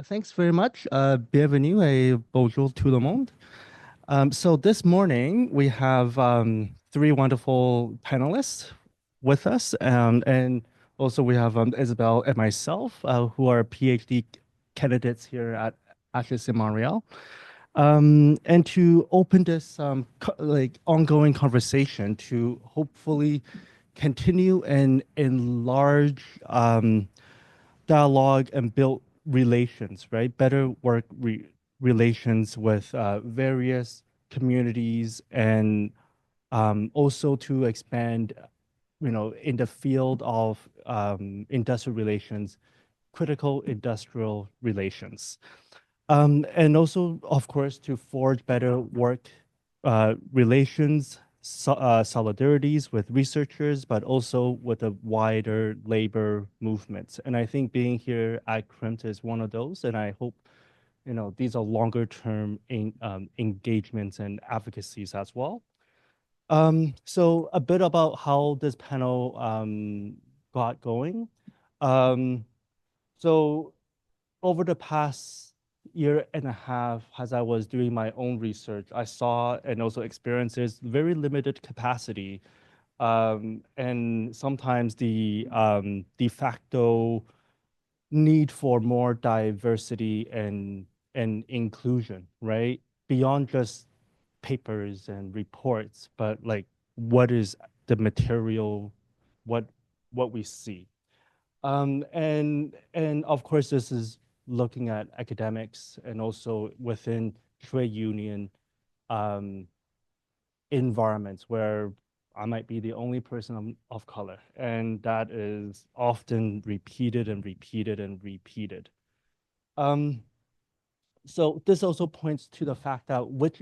Thanks very much. Bienvenue et bonjour tout le monde. So this morning we have three wonderful panelists with us, and also we have Isabelle and myself, who are PhD candidates here at HSC Montreal. And to open this ongoing conversation to hopefully continue and enlarge dialogue and build relations, right? Better work relations with various communities, and also to expand, in the field of industrial relations, critical industrial relations. And also, of course, to forge better work relations, solidarities with researchers, but also with the wider labor movements. And I think being here at CRIMT is one of those. And I hope, these are longer term engagements and advocacies as well. So a bit about how this panel got going. So over the past year and a half, as I was doing my own research, I saw and also experiences very limited capacity, and sometimes the de facto need for more diversity and inclusion, right? Beyond just papers and reports, but like what is the material, what we see. And of course, this is looking at academics and also within trade union environments where I might be the only person of color, and that is often repeated and repeated and repeated. So this also points to the fact that which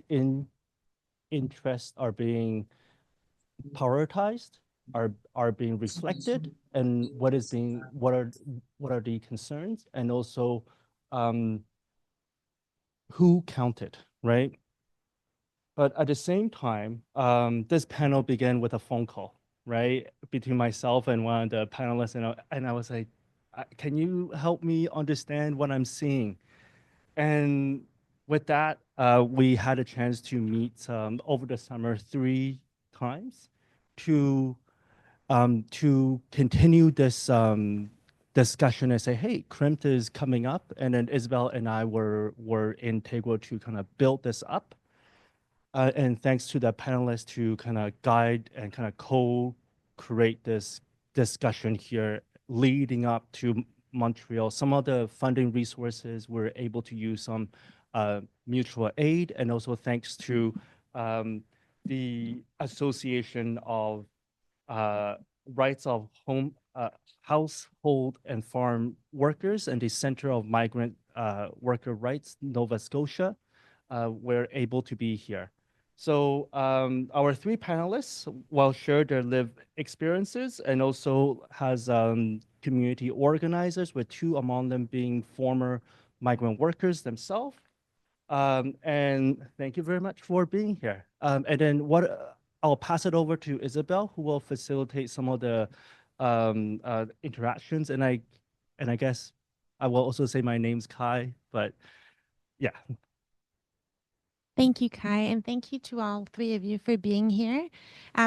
interests are being prioritized, are being reflected, and what are the concerns, and also who counted, right? But at the same time, this panel began with a phone call, right, between myself and one of the panelists, and I was like, can you help me understand what I'm seeing? And with that, we had a chance to meet over the summer 3 times to continue this discussion and say, hey, CRIMT is coming up, and then Isabelle and I were integral to kind of build this up. And thanks to the panelists to kind of guide and kind of co-create this discussion here leading up to Montreal. Some of the funding resources were able to use some mutual aid, and also thanks to the Association of Rights of Home, Household and Farm Workers and the Center of Migrant Worker Rights, Nova Scotia, were able to be here. So our 3 panelists will share their lived experiences, and also has community organizers, with 2 among them being former migrant workers themselves. And thank you very much for being here. And then I'll pass it over to Isabelle, who will facilitate some of the interactions. And I guess I will also say my name's Kai, but yeah. Thank you, Kai, and thank you to all 3 of you for being here.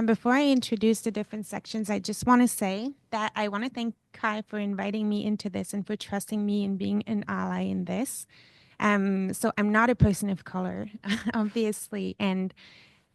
Before I introduce the different sections, I just want to say that I want to thank Kai for inviting me into this and for trusting me and being an ally in this. So I'm not a person of color, obviously, and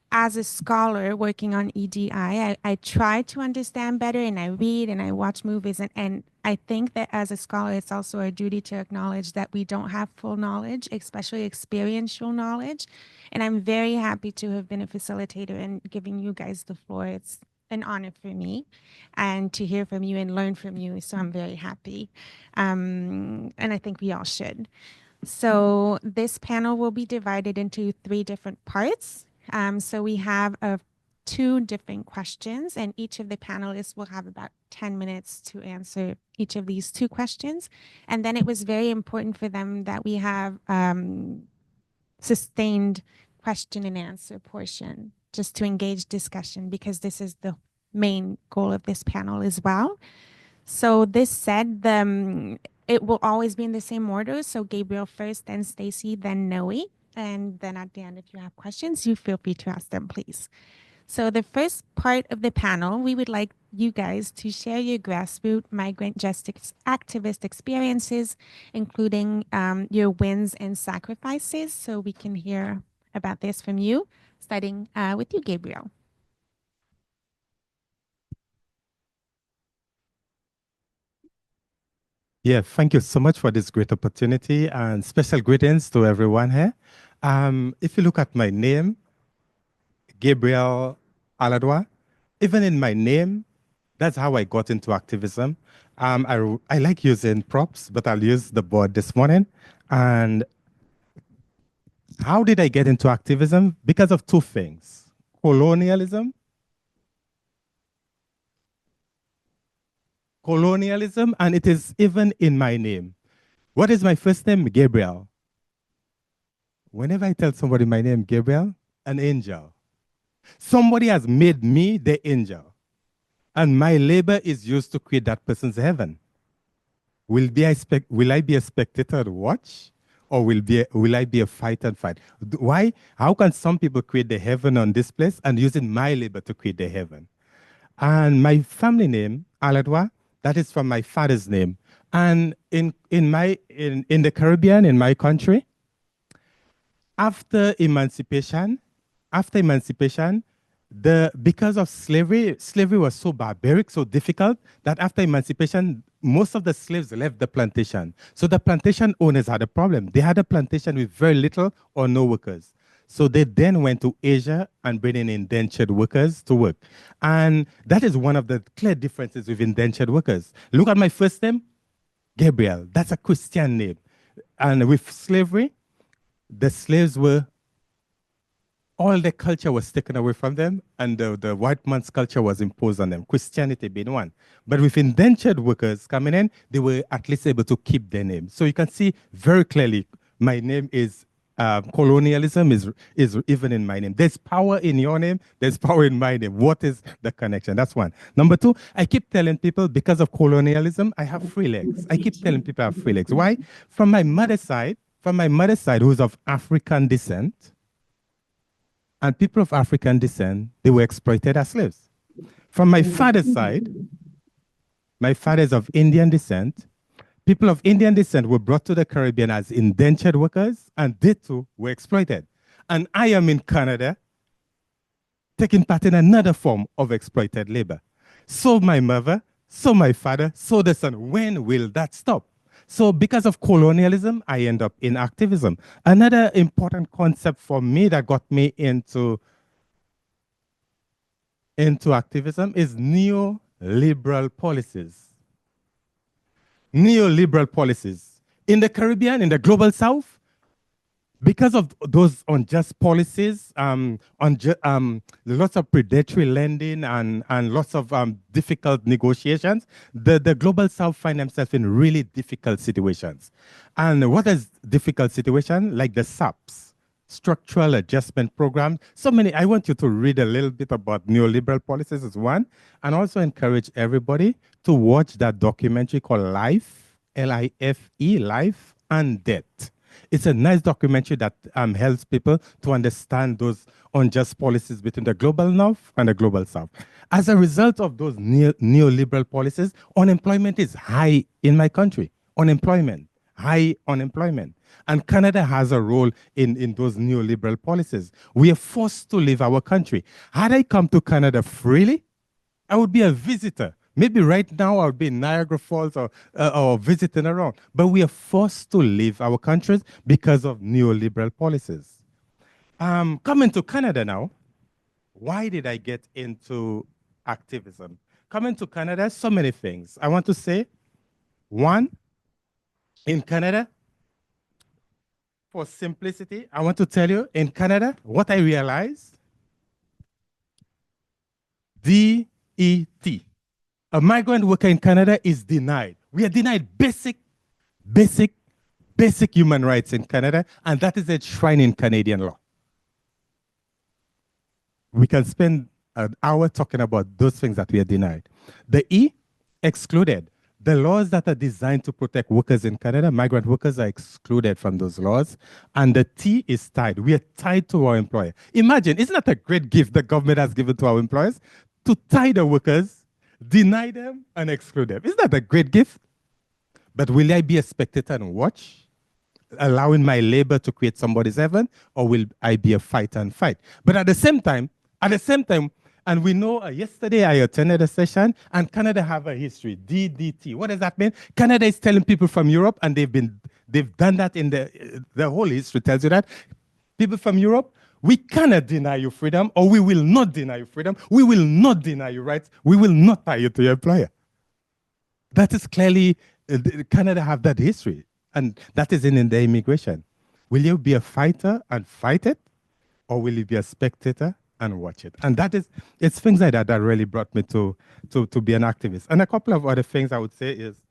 as a scholar working on EDI, I try to understand better, and I read and I watch movies, and I think that as a scholar, it's also our duty to acknowledge that we don't have full knowledge, especially experiential knowledge. And I'm very happy to have been a facilitator and giving you guys the floor. It's an honor for me, and to hear from you and learn from you. So I'm very happy. And I think we all should. So this panel will be divided into 3 different parts. So we have 2 different questions, and each of the panelists will have about 10 minutes to answer each of these 2 questions. And then it was very important for them that we have sustained question and answer portion, just to engage discussion, because this is the main goal of this panel as well. So this said, it will always be in the same order. So Gabriel first, then Stacey, then Noe. And then at the end, if you have questions, you feel free to ask them, please. So the first part of the panel, we would like you guys to share your grassroots migrant justice activist experiences, including your wins and sacrifices. So we can hear about this from you, starting with you, Gabriel. Yeah, thank you so much for this great opportunity, and special greetings to everyone here. If you look at my name, Gabriel Allahdua, even in my name, that's how I got into activism. I like using props, but I'll use the board this morning. And how did I get into activism? Because of two things: colonialism and it is even in my name. What is my first name? Gabriel. Whenever I tell somebody my name, Gabriel, an angel. Somebody has made me the angel, and my labor is used to create that person's heaven. Will I be a spectator to watch, or will I be a fighter and fight? Why? How can some people create the heaven on this place and using my labor to create the heaven? And my family name, Allahdua, that is from my father's name. And in the Caribbean, in my country, after emancipation, because of slavery was so barbaric, so difficult, that after emancipation, most of the slaves left the plantation. So the plantation owners had a problem. They had a plantation with very little or no workers. So they then went to Asia and bring in indentured workers to work. And that is one of the clear differences with indentured workers. Look at my first name, Gabriel. That's a Christian name. And with slavery, the slaves all the culture was taken away from them, and the white man's culture was imposed on them, Christianity being one. But with indentured workers coming in, they were at least able to keep their name. So you can see very clearly, my name is, colonialism is even in my name. There's power in your name, there's power in my name. What is the connection? That's one. Number two, I keep telling people, because of colonialism, I have free legs. I keep telling people I have free legs. Why? From my mother's side, who's of African descent, and people of African descent, they were exploited as slaves. From my father's side, my father is of Indian descent. People of Indian descent were brought to the Caribbean as indentured workers, and they too were exploited. And I am in Canada, taking part in another form of exploited labor. So my mother, so my father, so the son. When will that stop? So because of colonialism, I end up in activism. Another important concept for me that got me into activism is neoliberal policies. Neoliberal policies. In the Caribbean, in the global south, because of those unjust policies, lots of predatory lending and lots of difficult negotiations, the global south find themselves in really difficult situations. And what is difficult situation? Like the SAPs, Structural Adjustment Program. So many, I want you to read a little bit about neoliberal policies as one, and also encourage everybody to watch that documentary called Life, L-I-F-E, Life and Debt. It's a nice documentary that helps people to understand those unjust policies between the global north and the global south. As a result of those neoliberal policies, unemployment is high in my country. High unemployment. And Canada has a role in those neoliberal policies. We are forced to leave our country. Had I come to Canada freely, I would be a visitor. Maybe right now I would be in Niagara Falls or visiting around. But we are forced to leave our countries because of neoliberal policies. Coming to Canada now, why did I get into activism? Coming to Canada, so many things. I want to say, one, in Canada, for simplicity, I want to tell you, in Canada, what I realized, DET. A migrant worker in Canada is denied. We are denied basic human rights in Canada, and that is enshrined in Canadian law. We can spend an hour talking about those things that we are denied. The E, excluded. The laws that are designed to protect workers in Canada, migrant workers are excluded from those laws. And the T is tied. We are tied to our employer. Imagine, isn't that a great gift the government has given to our employers? To tie the workers, deny them, and exclude them. Isn't that a great gift? But will I be a spectator and watch, allowing my labor to create somebody's heaven, or will I be a fighter and fight? But at the same time, and we know yesterday I attended a session, and Canada have a history, DDT. What does that mean? Canada is telling people from Europe, and they've done that in the whole history tells you that. People from Europe, we cannot deny you freedom, or we will not deny you freedom. We will not deny you rights. We will not tie you to your employer. That is clearly, Canada have that history, and that is in the immigration. Will you be a fighter and fight it, or will you be a spectator and watch it? And it's things like that that really brought me to be an activist. And a couple of other things I would say is,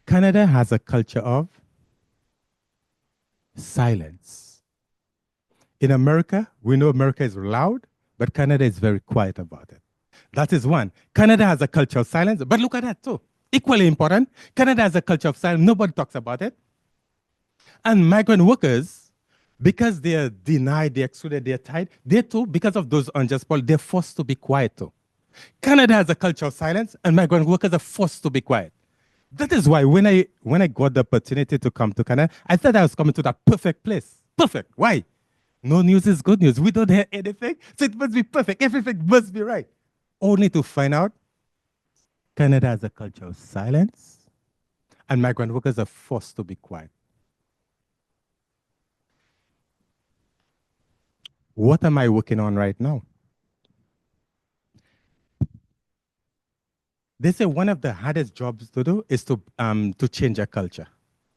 Canada has a culture of silence. In America, we know America is loud, but Canada is very quiet about it. That is one. Canada has a culture of silence, but look at that too. Equally important, Canada has a culture of silence. Nobody talks about it. And migrant workers, because they are denied, they're excluded, they're tied, they too, because of those unjust policies, they're forced to be quiet too. Canada has a culture of silence, and migrant workers are forced to be quiet. That is why when I got the opportunity to come to Canada, I thought I was coming to that perfect place. Perfect. Why? No news is good news. We don't hear anything, so it must be perfect. Everything must be right. Only to find out Canada has a culture of silence, and migrant workers are forced to be quiet. What am I working on right now? They say one of the hardest jobs to do is to change a culture,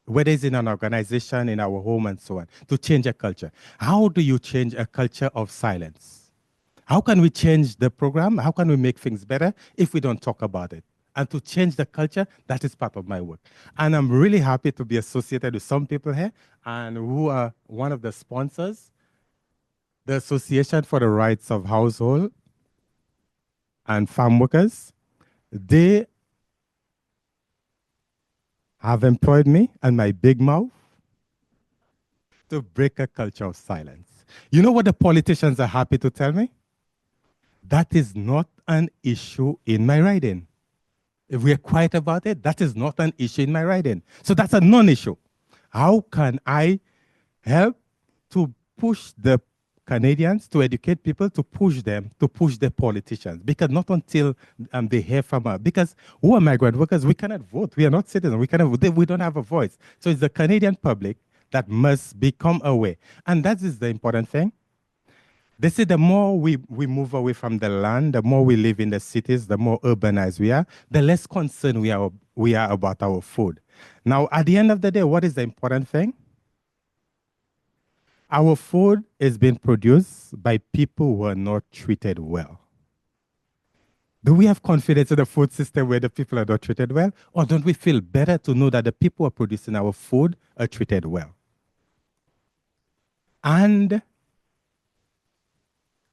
whether it's in an organization, in our home, and so on, to change a culture. How do you change a culture of silence? How can we change the program? How can we make things better if we don't talk about it? And to change the culture, that is part of my work. And I'm really happy to be associated with some people here, and who are one of the sponsors, the Association for the Rights of Household and Farm Workers. They have employed me and my big mouth to break a culture of silence. You know what the politicians are happy to tell me? That is not an issue in my riding. If we are quiet about it, that is not an issue in my riding. So that's a non-issue. How can I help to push the Canadians, to educate people, to push them, to push the politicians? Because not until they hear from us, because who are migrant workers? We cannot vote. We are not citizens. We cannot vote. We don't have a voice. So it's the Canadian public that must become aware. And that is the important thing. They say the more we move away from the land, the more we live in the cities, the more urbanized we are, the less concerned we are about our food. Now, at the end of the day, what is the important thing? Our food is being produced by people who are not treated well. Do we have confidence in the food system where the people are not treated well? Or don't we feel better to know that the people who are producing our food are treated well? And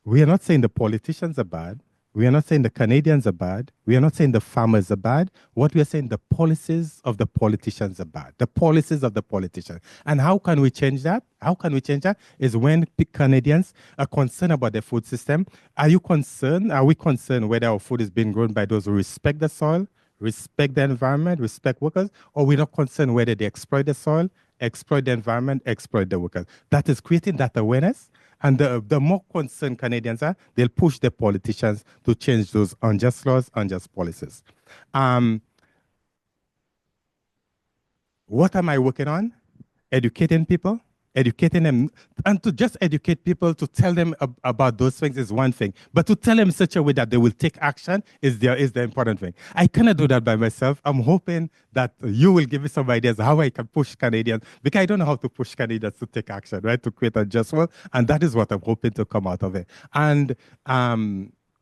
we are not saying the politicians are bad. We are not saying the Canadians are bad. We are not saying the farmers are bad. What we are saying, the policies of the politicians are bad. The policies of the politicians. And how can we change that? How can we change that? Is when Canadians are concerned about the food system. Are you concerned? Are we concerned whether our food is being grown by those who respect the soil, respect the environment, respect workers? Or we're not concerned whether they exploit the soil, exploit the environment, exploit the workers? That is creating that awareness. And the more concerned Canadians are, they'll push the politicians to change those unjust laws, unjust policies. What am I working on? Educating people, educating them. And to just educate people, to tell them about those things is one thing. But to tell them in such a way that they will take action is the important thing. I cannot do that by myself. I'm hoping that you will give me some ideas how I can push Canadians, because I don't know how to push Canadians to take action, right, to create a just world. And that is what I'm hoping to come out of it. And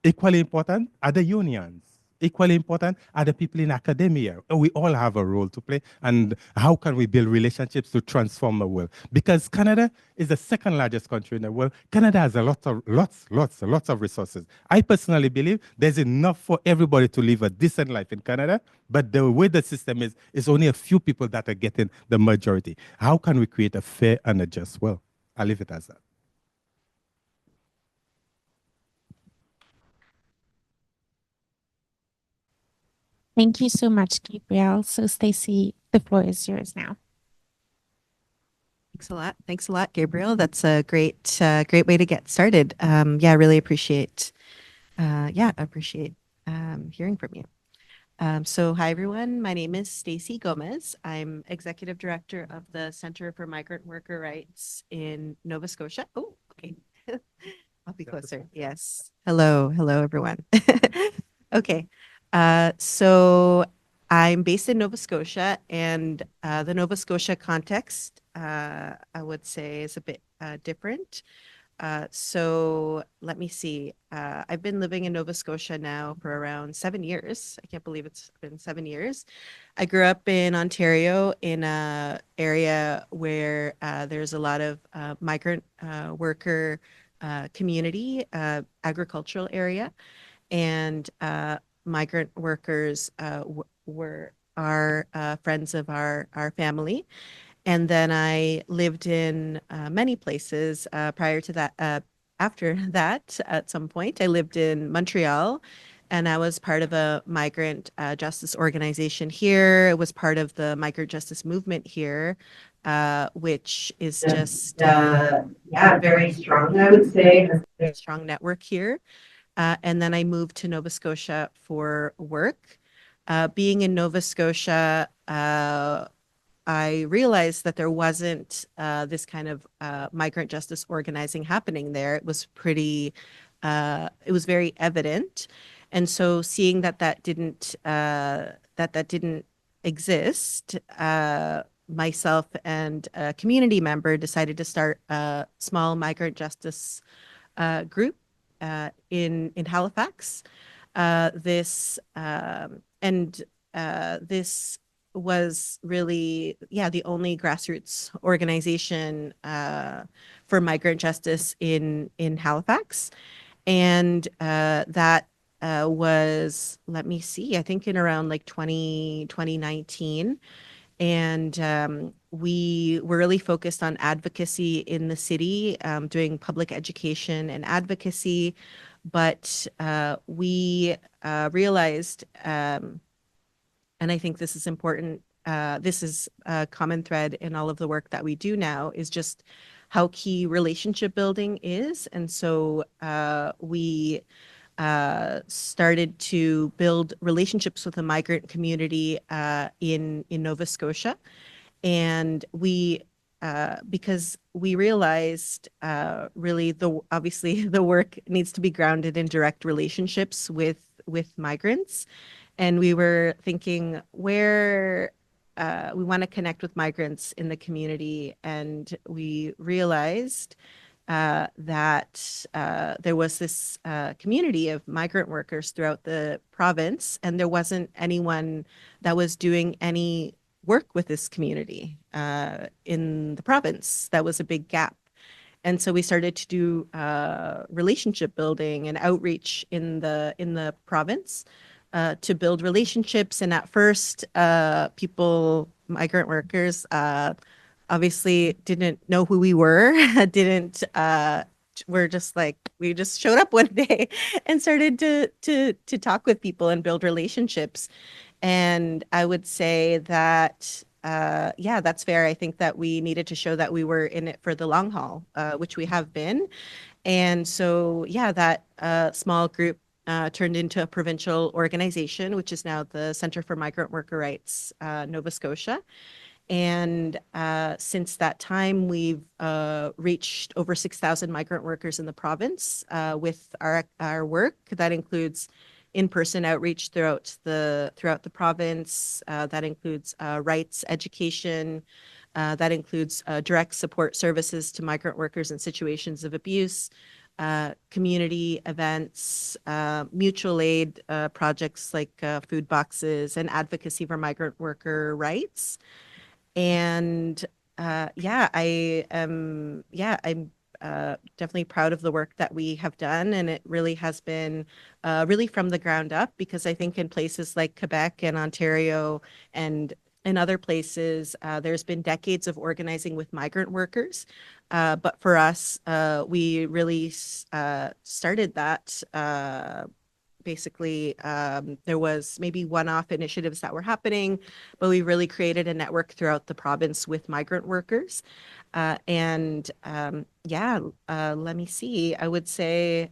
equally important are the unions. equally important are the people in academia. We all have a role to play. And how can we build relationships to transform the world? Because Canada is the second largest country in the world. Canada has lots of resources. I personally believe there's enough for everybody to live a decent life in Canada, but the way the system is, it's only a few people that are getting the majority. How can we create a fair and a just world? I'll leave it as that. Thank you so much, Gabriel. So Stacey, the floor is yours now. Thanks a lot. Thanks a lot, Gabriel. That's a great way to get started. Yeah, really appreciate hearing from you. So hi, everyone. My name is Stacey Gomez. I'm Executive Director of the Center for Migrant Worker Rights in Nova Scotia. Oh, okay. I'll be closer. Yes. Hello, everyone. Okay. So I'm based in Nova Scotia, and the Nova Scotia context, I would say, is a bit different. So let me see. I've been living in Nova Scotia now for around 7 years. I can't believe it's been 7 years. I grew up in Ontario in an area where there's a lot of migrant worker community, agricultural area, and migrant workers are friends of our family. And then I lived in many places prior to that. After that, at some point, I lived in Montreal, and I was part of a migrant justice organization here. It was part of the migrant justice movement here, which is just very strong, I would say. A strong network here. And then I moved to Nova Scotia for work. Being in Nova Scotia, I realized that there wasn't this kind of migrant justice organizing happening there. It was it was very evident. And so seeing that didn't exist, myself and a community member decided to start a small migrant justice group in Halifax. This was really, the only grassroots organization for migrant justice in Halifax. And that was, let me see, I think in around like 2019. And we were really focused on advocacy in the city, doing public education and advocacy. But we realized, and I think this is important, this is a common thread in all of the work that we do now, is just how key relationship building is. And so we started to build relationships with the migrant community in Nova Scotia. And because we realized really obviously the work needs to be grounded in direct relationships with migrants. And we were thinking where we want to connect with migrants in the community. And we realized that there was this community of migrant workers throughout the province, and there wasn't anyone that was doing any work with this community in the province. That was a big gap. And so we started to do relationship building and outreach in the province to build relationships. And at first, migrant workers, obviously didn't know who we were, we're just like, we just showed up one day and started to talk with people and build relationships. And I would say that, that's fair. I think that we needed to show that we were in it for the long haul, which we have been. And so, that small group turned into a provincial organization, which is now the Center for Migrant Worker Rights, Nova Scotia. And since that time, we've reached over 6,000 migrant workers in the province with our work. That includes in-person outreach throughout the province. That includes rights education. That includes direct support services to migrant workers in situations of abuse. community events, mutual aid projects like food boxes, and advocacy for migrant worker rights. And I'm definitely proud of the work that we have done, and it really has been really from the ground up, because I think in places like Quebec and Ontario and in other places, there's been decades of organizing with migrant workers. But for us, we really started that basically. There was maybe one-off initiatives that were happening, but we really created a network throughout the province with migrant workers. Let me see. I would say,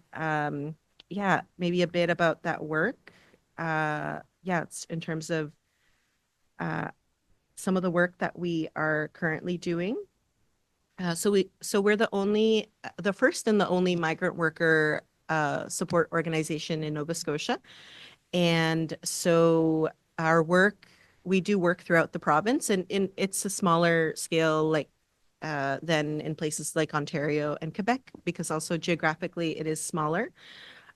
maybe a bit about that work. It's in terms of some of the work that we are currently doing. So we're the first and the only migrant worker support organization in Nova Scotia. And so we do work throughout the province, and it's a smaller scale, like than in places like Ontario and Quebec, because also geographically it is smaller.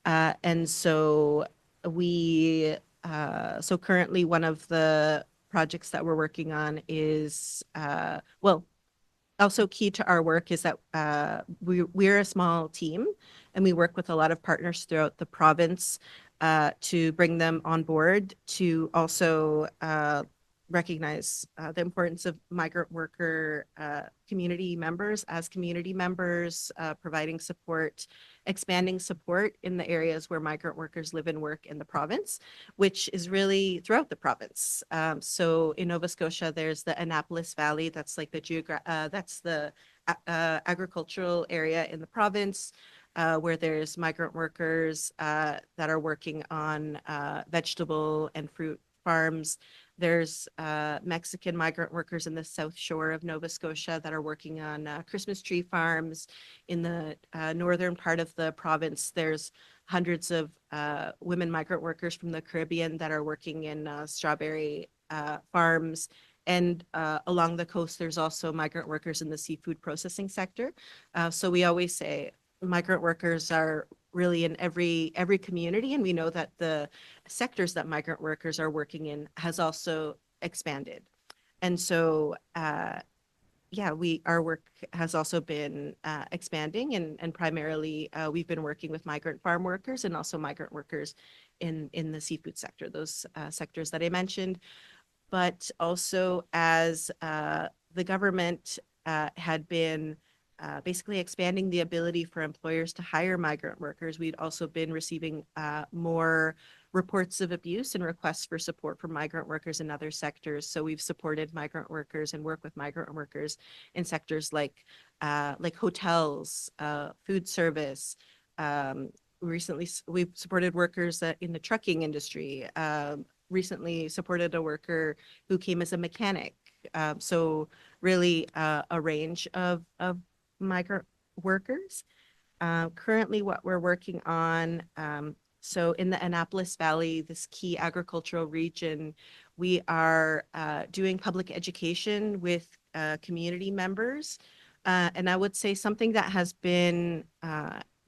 And so so currently one of the projects that we're working on is, also key to our work is that we're a small team, and we work with a lot of partners throughout the province to bring them on board, to also recognize the importance of migrant worker community members as community members, providing support, expanding support in the areas where migrant workers live and work in the province, which is really throughout the province. So in Nova Scotia, there's the Annapolis Valley. That's like the agricultural area in the province, where there's migrant workers that are working on vegetable and fruit farms. There's Mexican migrant workers in the South Shore of Nova Scotia that are working on Christmas tree farms. In the northern part of the province, there's hundreds of women migrant workers from the Caribbean that are working in strawberry farms. And along the coast, there's also migrant workers in the seafood processing sector. So we always say migrant workers are really in every community, and we know that the sectors that migrant workers are working in has also expanded. And so our work has also been expanding, and primarily we've been working with migrant farm workers and also migrant workers in the seafood sector, those sectors that I mentioned. But also, as the government had been basically expanding the ability for employers to hire migrant workers, we'd also been receiving more reports of abuse and requests for support from migrant workers in other sectors. So we've supported migrant workers and work with migrant workers in sectors like hotels, food service. Recently, we've supported workers in the trucking industry. Recently supported a worker who came as a mechanic. So really a range of migrant workers. Currently, what we're working on, so in the Annapolis Valley, this key agricultural region, we are doing public education with community members. And I would say something that has been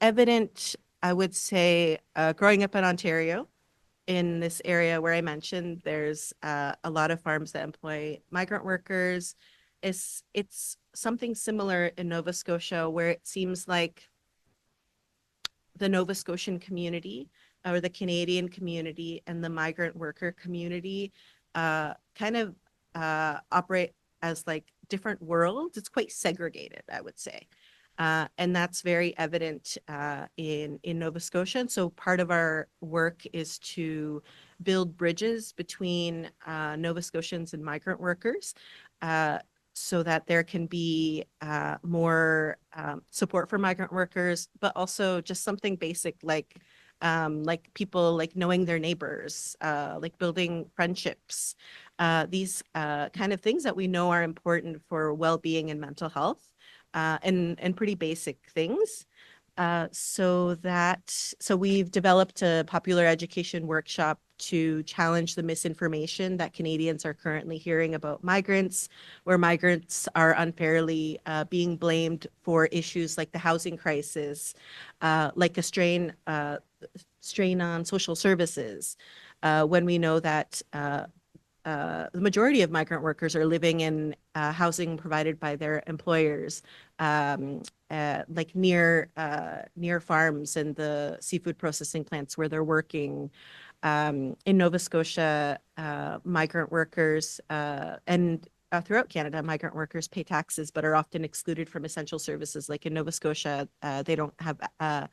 evident, I would say, growing up in Ontario, in this area where I mentioned, there's a lot of farms that employ migrant workers. It's something similar in Nova Scotia, where it seems like the Nova Scotian community or the Canadian community and the migrant worker community kind of operate as like different worlds. It's quite segregated, I would say. And that's very evident in Nova Scotia. And so part of our work is to build bridges between Nova Scotians and migrant workers, so that there can be more support for migrant workers, but also just something basic like people like knowing their neighbors, like building friendships, these kind of things that we know are important for well-being and mental health. And pretty basic things. So we've developed a popular education workshop to challenge the misinformation that Canadians are currently hearing about migrants, where migrants are unfairly being blamed for issues like the housing crisis, like a strain on social services, when we know that the majority of migrant workers are living in housing provided by their employers, like near farms and the seafood processing plants where they're working. In Nova Scotia, migrant workers and throughout Canada, migrant workers pay taxes but are often excluded from essential services. Like in Nova Scotia, they don't have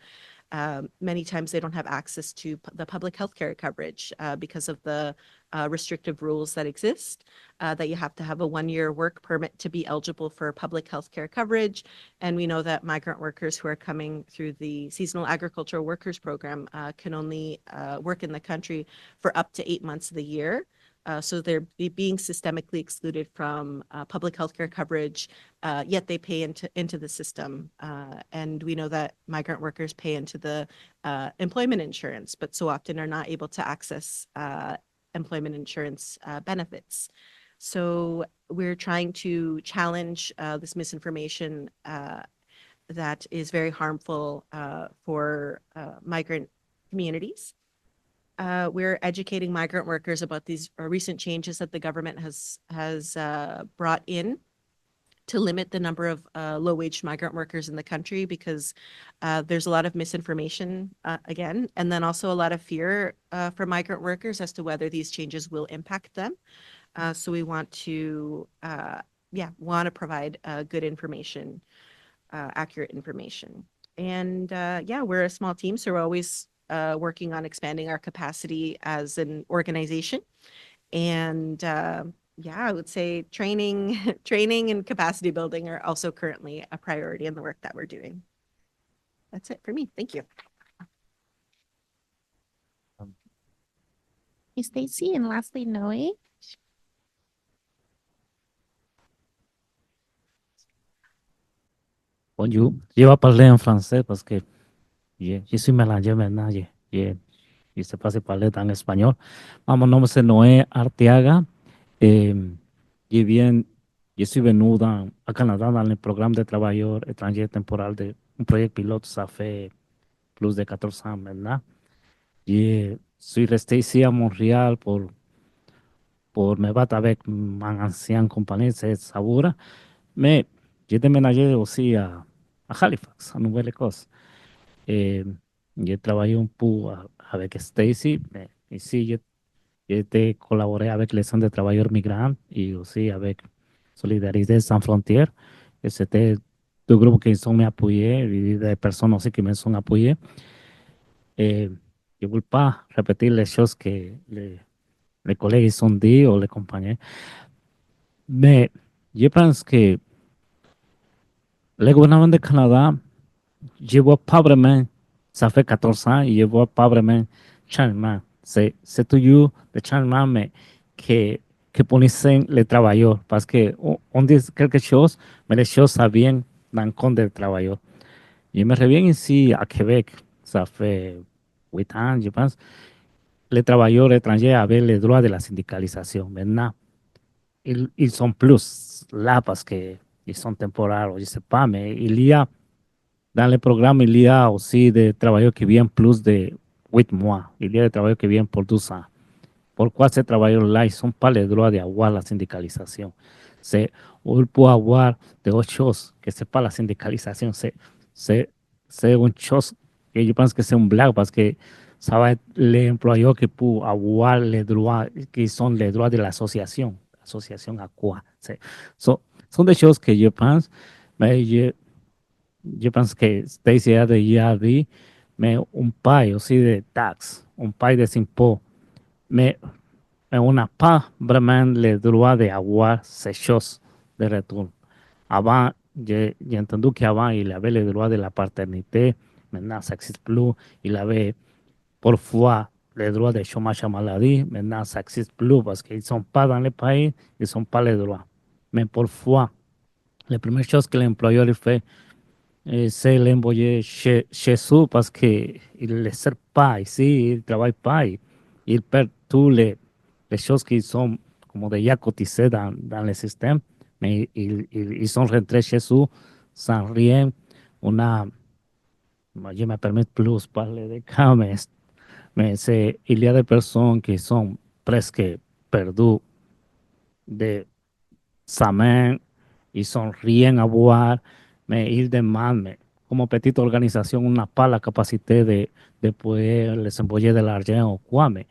many times they don't have access to the public health care coverage because of the restrictive rules that exist, that you have to have a 1-year work permit to be eligible for public health care coverage. And we know that migrant workers who are coming through the seasonal agricultural workers program can only work in the country for up to 8 months of the year. So they're being systemically excluded from public healthcare coverage, yet they pay into the system. And we know that migrant workers pay into the employment insurance, but so often are not able to access employment insurance benefits. So we're trying to challenge this misinformation that is very harmful for migrant communities. We're educating migrant workers about these recent changes that the government has brought in to limit the number of low-wage migrant workers in the country, because there's a lot of misinformation again, and then also a lot of fear for migrant workers as to whether these changes will impact them. So we want to provide good information, accurate information. And we're a small team, so we're always working on expanding our capacity as an organization. And I would say training and capacity building are also currently a priority in the work that we're doing. That's it for me. Thank you. Stacey, and lastly, Noe. Bonjour. Je vais parler en français parce que je suis mélangé maintenant. Je sais pas si parler en espagnol. Mon nom c'est Noé Arteaga. Je suis venu au Canada dans le programme de travailleurs étrangers temporal de un projet pilote. Ça fait plus de 14 ans maintenant. Je suis resté ici à Montréal pour me battre avec mon ancienne compagnie, c'est Sabura. Mais j'ai déménagé aussi à Halifax, en Nouvelle-Écosse. J'ai travaillé un peu avec Stacey, mais ici j'ai collaboré avec les centres de travailleurs migrants et aussi avec Solidarités sans frontières. Et c'était deux groupes qui sont appuyés et des personnes aussi qui me sont appuyées. Et je ne veux pas répéter les choses que les collègues ont dit ou les compagnons. Mais je pense que le gouvernement du Canada, je ne vois pas vraiment, ça fait 14 ans, et je ne vois pas vraiment changement. C'est toujours le changement, mais que punissent les travailleurs. Parce qu'on dit quelque chose, mais les choses ça vient dans le compte des travailleurs. Je me reviens ici à Québec, ça fait 8 ans, je pense. Les travailleurs étrangers avaient le droit de la syndicalisation. Maintenant, ils sont plus là parce qu'ils sont temporaires, je ne sais pas, mais il y a, dans le programme, il y a aussi des travailleurs qui viennent plus de 8 mois. Il y a des travailleurs qui viennent pour 12 ans. Pourquoi ces travailleurs-là, ils n'ont pas le droit d'avoir la syndicalisation? C'est, on peut avoir d'autres choses que ce n'est pas la syndicalisation. C'est une chose que je pense que c'est une blague parce que ça va être l'employeur qui peut avoir les droits, qui sont les droits de l'association. Association à quoi? Sont des choses que je pense, mais je pense que Stacey a déjà dit, mais on paye aussi des taxes, on paye des impôts, mais on n'a pas vraiment le droit d'avoir ces choses de retour. Avant, j'ai entendu qu'avant, il avait le droit de la paternité, maintenant ça n'existe plus, il avait parfois le droit de chômage à maladie, maintenant ça n'existe plus parce qu'ils ne sont pas dans le pays, ils ne sont pas les droits. Mais parfois, la première chose que l'employeur fait, c'est l'envoyer chez eux parce qu'il ne sert pas ici, il ne travaille pas. Il perd toutes les choses qui sont comme déjà cotisées dans le système, mais ils sont rentrés chez eux sans rien. Je me permets plus parler de cas, mais il y a des personnes qui sont presque perdues de sa main, ils sont rien à boire, mais ils demandent, mais comme petite organisation, on n'a pas la capacité de pouvoir les envoyer de l'argent ou quoi, mais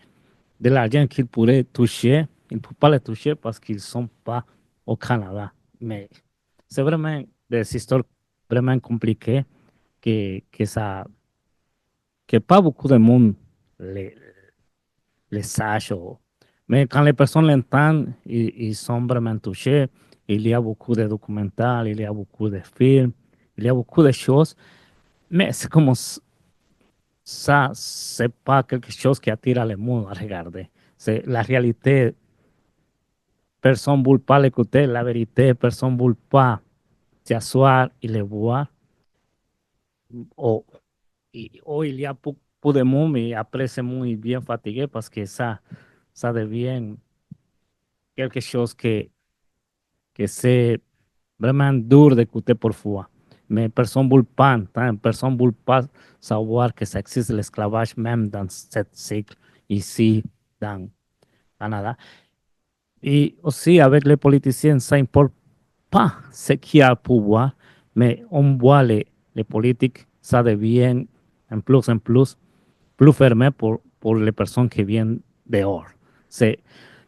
de l'argent qu'ils pourraient toucher, ils ne peuvent pas les toucher parce qu'ils ne sont pas au Canada. Mais c'est vraiment des histoires vraiment compliquées que ça, que pas beaucoup de monde les, les sache. Mais quand les personnes l'entendent, ils sont vraiment touchés. Il y a beaucoup de documentaires, il y a beaucoup de films, il y a beaucoup de choses. Mais c'est comme ça, c'est pas quelque chose qui attire le monde à regarder. C'est la réalité. Personne ne veut pas l'écouter, la vérité. Personne ne veut pas s'asseoir et le voir. O, o il y a beaucoup de monde et après c'est muy bien fatigué parce que ça devient quelque chose que c'est vraiment dur d'écouter parfois. Mais personne ne veut pas entendre, personne ne veut pas savoir que ça existe l'esclavage même dans ce cycle ici dans Canada. Et aussi avec les politiciens, ça n'importe pas ce qui a le pouvoir, mais on voit les politiques, ça devient en plus fermé pour les personnes qui viennent dehors. C'est,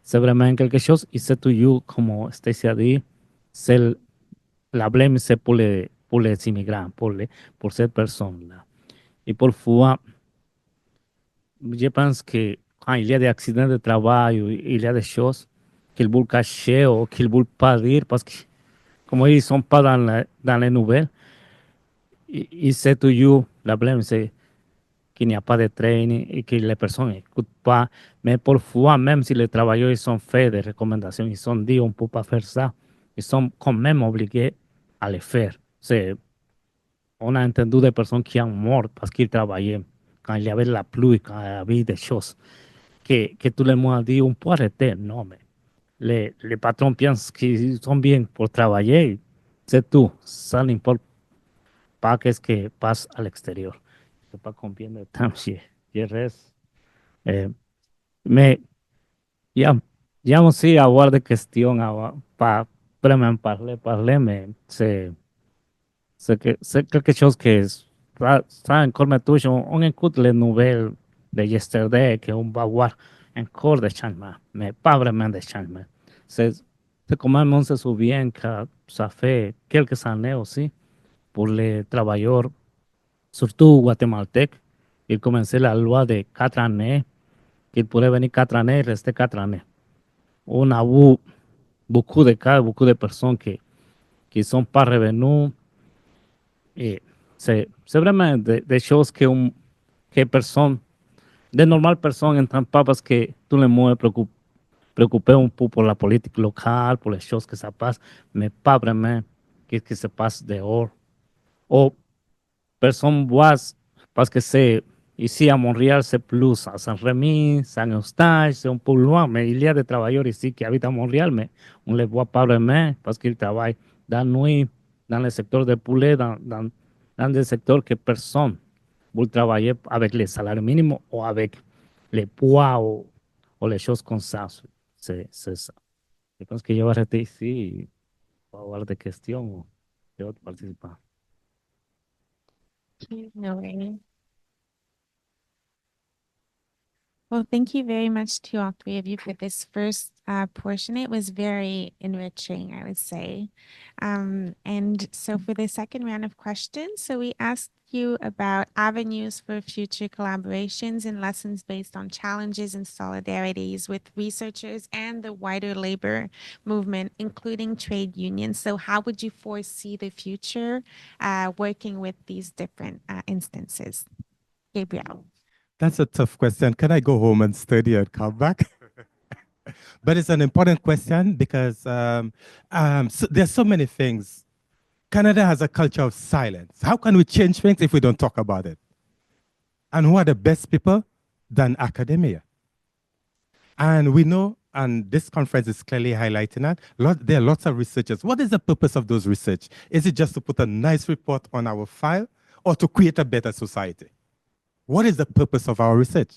c'est vraiment quelque chose, et c'est toujours, comme Stacey a dit, c'est la blâme, c'est pour les immigrants, pour cette personne-là. Et parfois, je pense que quand il y a des accidents de travail, ou il y a des choses qu'ils veulent cacher ou qu'ils ne veulent pas dire, parce que comme ils ne sont pas dans les nouvelles, et c'est toujours la blâme, c'est qu'il n'y a pas de training et que les personnes n'écoutent pas. Mais parfois, même si les travailleurs sont faits des recommandations, ils sont dit on ne peut pas faire ça, ils sont quand même obligés à le faire. On a entendu des personnes qui ont mort parce qu'ils travaillaient quand il y avait la pluie, quand il y avait des choses que tout le monde a dit on peut arrêter. Non, mais les patrons pensent qu'ils sont bien pour travailler. C'est tout. Ça n'importe pas qu'est-ce qui passe à l'extérieur. Je ne sais pas combien de temps je reste. Eh, mais ya aussi avoir des questions pas vraiment parler, mais c'est quelque chose ça encore me touche. On écoute les nouvelles de yesterday qu'on va voir encore des changements, mais pas vraiment des changements. C'est quand même, on se souvient que ça fait quelques années aussi pour les travailleurs, surtout guatémaltèques, il commençait la loi de 4 années, qu'il pourrait venir 4 années et rester 4 années. On a eu beaucoup de cas, beaucoup de personnes qui ne sont pas revenues. Et c'est vraiment des choses que personne, de normales personnes n'entendent pas parce que tout le monde est préoccupé un peu pour la politique locale, pour les choses que ça passe, mais pas vraiment ce qui se passe dehors. Ou personne voit, parce que c'est ici à Montréal, c'est plus à Saint-Rémy, Saint-Eustache, c'est un peu loin, mais il y a des travailleurs ici qui habitent à Montréal, mais on ne les voit pas vraiment parce qu'ils travaillent dans la nuit, dans le secteur des poulets, dans des secteurs que personne veut travailler avec les salaires minimums ou avec les poids ou les choses comme ça. C'est ça. Je pense que je vais arrêter ici et pour avoir des questions ou d'autres participants. No worries. Well, thank you very much to all three of you for this first portion. It was very enriching, I would say. And so for the second round of questions, so we asked you about avenues for future collaborations and lessons based on challenges and solidarities with researchers and the wider labor movement, including trade unions. So how would you foresee the future working with these different instances? Gabriel. That's a tough question. Can I go home and study and come back? But it's an important question because so there's so many things. Canada has a culture of silence. How can we change things if we don't talk about it? And who are the best people than academia? And we know, and this conference is clearly highlighting that, there are lots of researchers. What is the purpose of those research? Is it just to put a nice report on our file or to create a better society? What is the purpose of our research?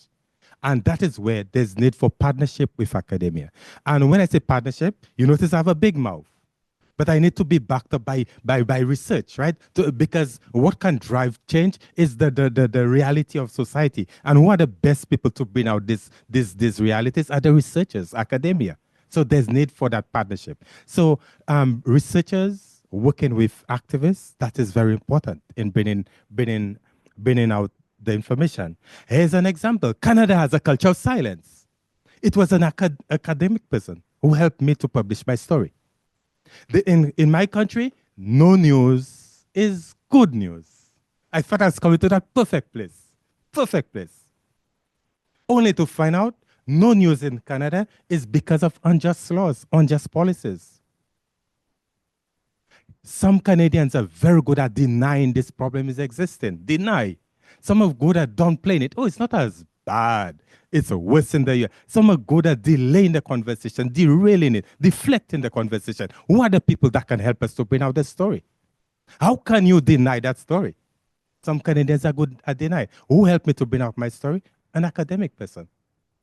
And that is where there's need for partnership with academia. And when I say partnership, you notice I have a big mouth. But I need to be backed up by research, right? Because what can drive change is the reality of society. And who are the best people to bring out these realities are the researchers, academia. So there's need for that partnership. So researchers working with activists, that is very important in bringing out the information. Here's an example. Canada has a culture of silence. It was an academic person who helped me to publish my story. In my country, no news is good news. I thought I was coming to that perfect place. Perfect place. Only to find out no news in Canada is because of unjust laws, unjust policies. Some Canadians are very good at denying this problem is existing. Deny. Some are good at downplaying it. Oh, it's not as bad. It's worse in the year. Some are good at delaying the conversation, derailing it, deflecting the conversation. Who are the people that can help us to bring out the story? How can you deny that story? Some Canadians are good at denying. Who helped me to bring out my story? An academic person.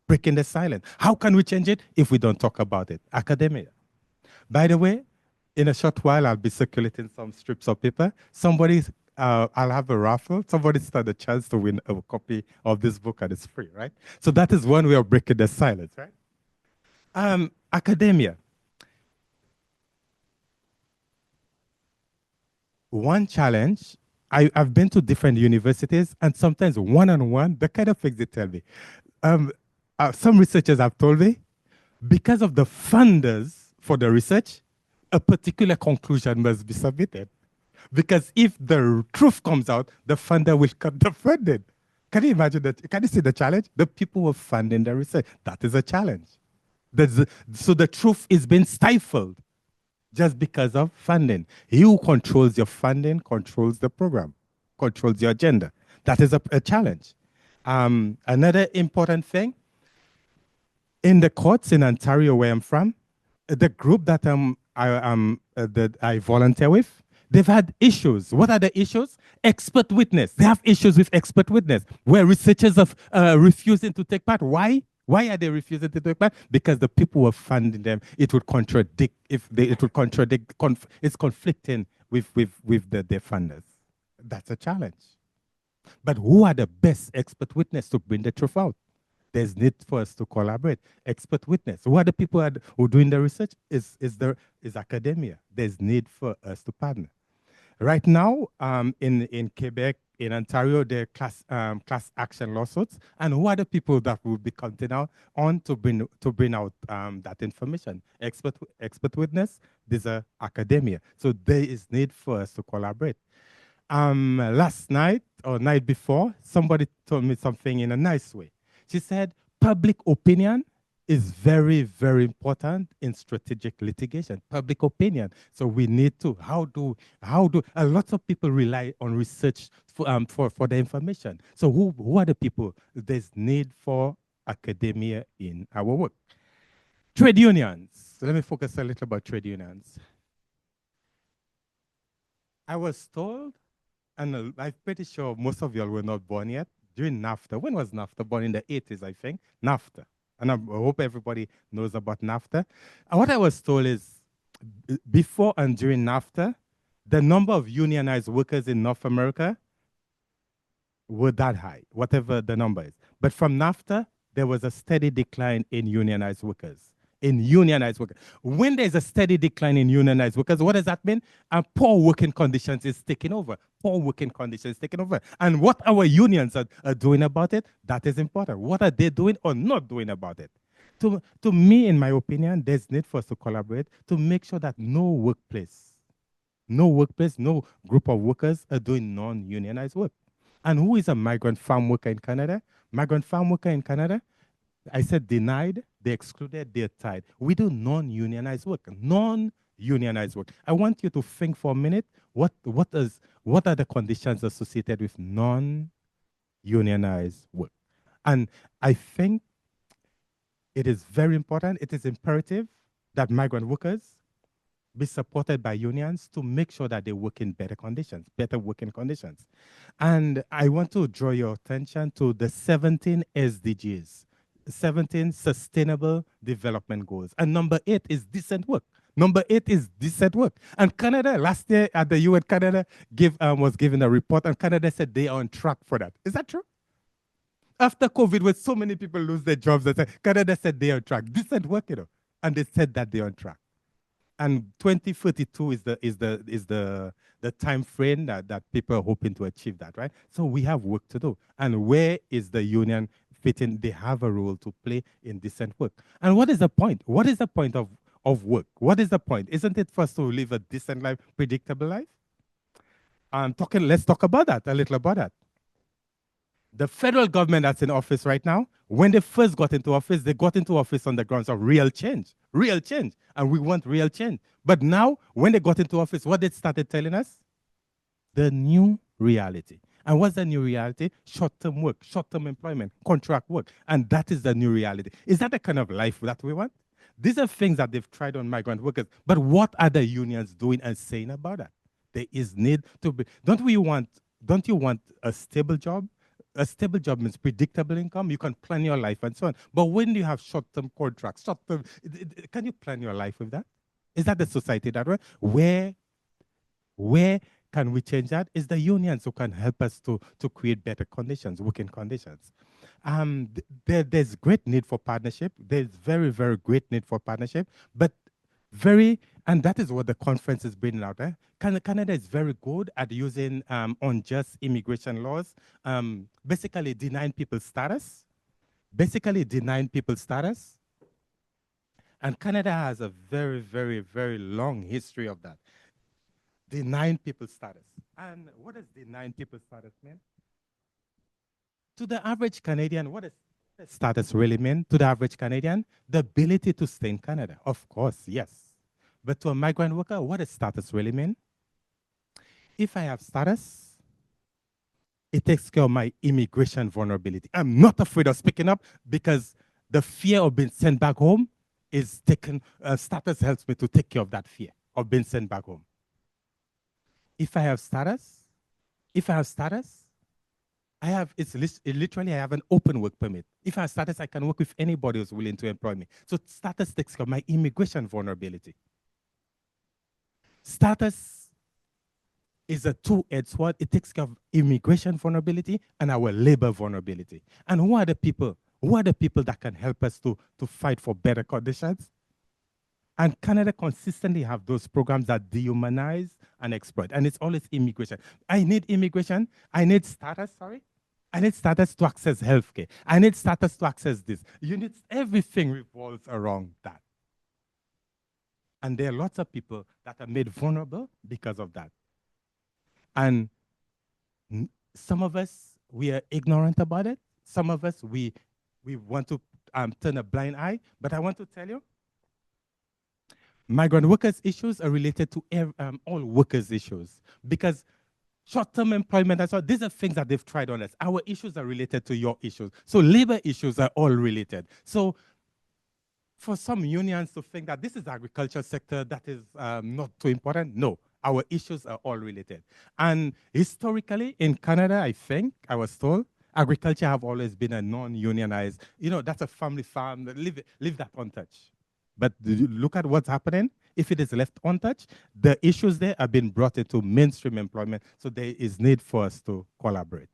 Breaking the silence. How can we change it if we don't talk about it? Academia. By the way, in a short while, I'll be circulating some strips of paper. I'll have a raffle. Somebody stand a chance to win a copy of this book, and it's free, right? So that is one way of breaking the silence, right? Academia. One challenge, I've been to different universities, and sometimes one-on-one, the kind of things they tell me. Some researchers have told me, because of the funders for the research, a particular conclusion must be submitted. Because if the truth comes out, the funder will cut the funding. Can you imagine that? Can you see the challenge? The people who are funding the research. That is a challenge. So the truth is being stifled just because of funding. He who controls your funding controls the program, controls your agenda. That is a challenge. Another important thing, in the courts in Ontario, where I'm from, the group that I volunteer with, they've had issues. What are the issues? Expert witness. They have issues with expert witness, where researchers are refusing to take part. Why? Why are they refusing to take part? Because the people who are funding them, it would contradict. It's conflicting with their funders. That's a challenge. But who are the best expert witness to bring the truth out? There's need for us to collaborate. Expert witness. Who are the people who are doing the research? Is academia. There's need for us to partner. Right now, in Quebec, in Ontario, there are class action lawsuits. And who are the people that will be counting on to bring out that information? Expert witness. These are academia. So there is need for us to collaborate. Last night or night before, somebody told me something in a nice way. She said, public opinion is very, very important in strategic litigation. Public opinion. So we need to, how do a lot of people rely on research for the information. So who are the people? There's need for academia in our work. Trade unions. So let me focus a little about trade unions. I was told, and I'm pretty sure most of y'all were not born yet, during NAFTA. When was NAFTA? Born in the 80s, I think. NAFTA. And I hope everybody knows about NAFTA. And what I was told is, before and during NAFTA, the number of unionized workers in North America were that high, whatever the number is. But from NAFTA, there was a steady decline in unionized workers. When there's a steady decline in unionized workers, what does that mean? Poor working conditions is taking over. Poor working conditions taking over. And what our unions are doing about it, that is important. What are they doing or not doing about it? To me, in my opinion, there's need for us to collaborate to make sure that no workplace, no group of workers are doing non-unionized work. And who is a migrant farm worker in Canada? Migrant farm worker in Canada, I said denied, they excluded, they're tied. We do non-unionized work. unionized work. I want you to think for a minute, what are the conditions associated with non-unionized work? And I think it is very important, it is imperative that migrant workers be supported by unions to make sure that they work in better working conditions. And I want to draw your attention to the 17 SDGs, 17 Sustainable Development Goals. And number 8 is decent work. Number 8 is decent work. And Canada, last year at the UN, Canada was given a report, and Canada said they are on track for that. Is that true? After COVID, when so many people lose their jobs, Canada said they are on track. Decent work, and they said that they're on track. And 2032 is the time frame that people are hoping to achieve that, right? So we have work to do. And where is the union fitting? They have a role to play in decent work. And what is the point? What is the point of work? What is the point? Isn't it for us to live a decent life, predictable life? Let's talk about that, a little about that. The federal government that's in office right now, when they first got into office, they got into office on the grounds of real change, and we want real change. But now, when they got into office, what they started telling us? The new reality. And what's the new reality? Short-term work, short-term employment, contract work, and that is the new reality. Is that the kind of life that we want? These are things that they've tried on migrant workers, but what are the unions doing and saying about that? There is need to be, don't you want a stable job? A stable job means predictable income. You can plan your life and so on. But when you have short-term contracts, can you plan your life with that? Is that the society that way? Where can we change that? It's the unions who can help us to create better conditions, working conditions. There's great need for partnership. There's very, very great need for partnership, but and that is what the conference is bringing out. Canada is very good at using unjust immigration laws, basically denying people status. And Canada has a very, very, very long history of that. Denying people status. And what does denying people status mean? To the average Canadian, what does status really mean? To the average Canadian, the ability to stay in Canada. Of course, yes. But to a migrant worker, what does status really mean? If I have status, it takes care of my immigration vulnerability. I'm not afraid of speaking up because the fear of being sent back home is taken, status helps me to take care of that fear of being sent back home. If I have status, literally I have an open work permit. If I have status, I can work with anybody who's willing to employ me. So status takes care of my immigration vulnerability. Status is a two-edged sword. It takes care of immigration vulnerability and our labor vulnerability. And who are the people? Who are the people that can help us to fight for better conditions? And Canada consistently have those programs that dehumanize and exploit. And it's always immigration. I need immigration. I need status, I need status to access healthcare. I need status to access this. Everything revolves around that. And there are lots of people that are made vulnerable because of that. And some of us, we are ignorant about it. Some of us, we want to turn a blind eye. But I want to tell you, migrant workers' issues are related to all workers' issues. Because short-term employment, and so these are things that they've tried on us. Our issues are related to your issues. So labor issues are all related. So for some unions to think that this is the agriculture sector that is not too important, no, our issues are all related. And historically in Canada, I think, I was told, agriculture have always been a non-unionized, that's a family farm, leave that untouched. But look at what's happening. If it is left untouched, the issues there have been brought into mainstream employment, so there is need for us to collaborate.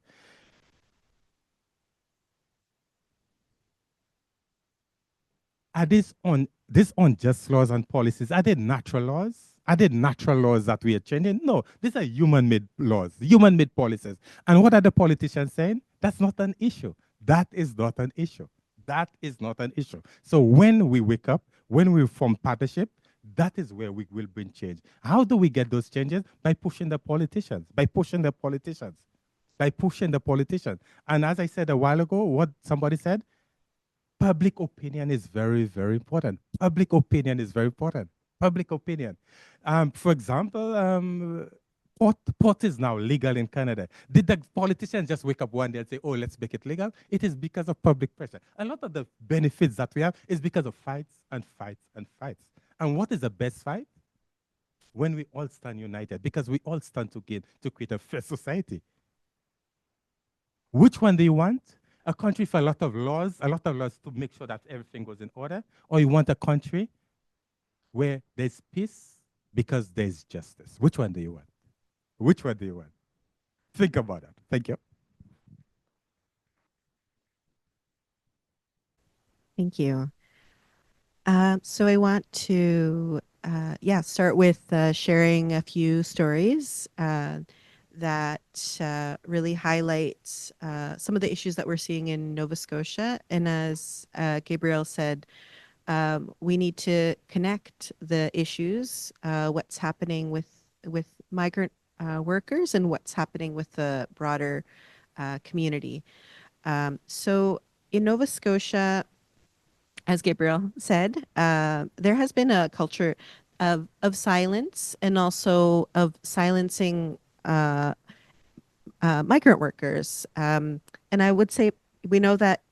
Are these unjust laws and policies, are they natural laws? Are they natural laws that we are changing? No, these are human-made laws, human-made policies. And what are the politicians saying? That's not an issue. That is not an issue. That is not an issue. So when we wake up, when we form partnership, that is where we will bring change. How do we get those changes? By pushing the politicians, by pushing the politicians. And as I said a while ago, what somebody said, public opinion is very, very important. Public opinion is very important. public opinion. For example, pot is now legal in Canada. Did the politicians just wake up one day and say, oh, let's make it legal? It is because of public pressure. A lot of the benefits that we have is because of fights and fights and fights. And what is the best fight? When we all stand united, because we all stand together to create a fair society. Which one do you want? A country with a lot of laws to make sure that everything goes in order? Or you want a country where there's peace because there's justice? Which one do you want? Which one do you want? Think about that. Thank you. Thank you. So I want to, start with sharing a few stories that really highlight some of the issues that we're seeing in Nova Scotia. And as Gabriel said, we need to connect the issues, what's happening with migrant workers and what's happening with the broader community. So in Nova Scotia, as Gabriel said, there has been a culture of silence and also of silencing migrant workers. And I would say we know that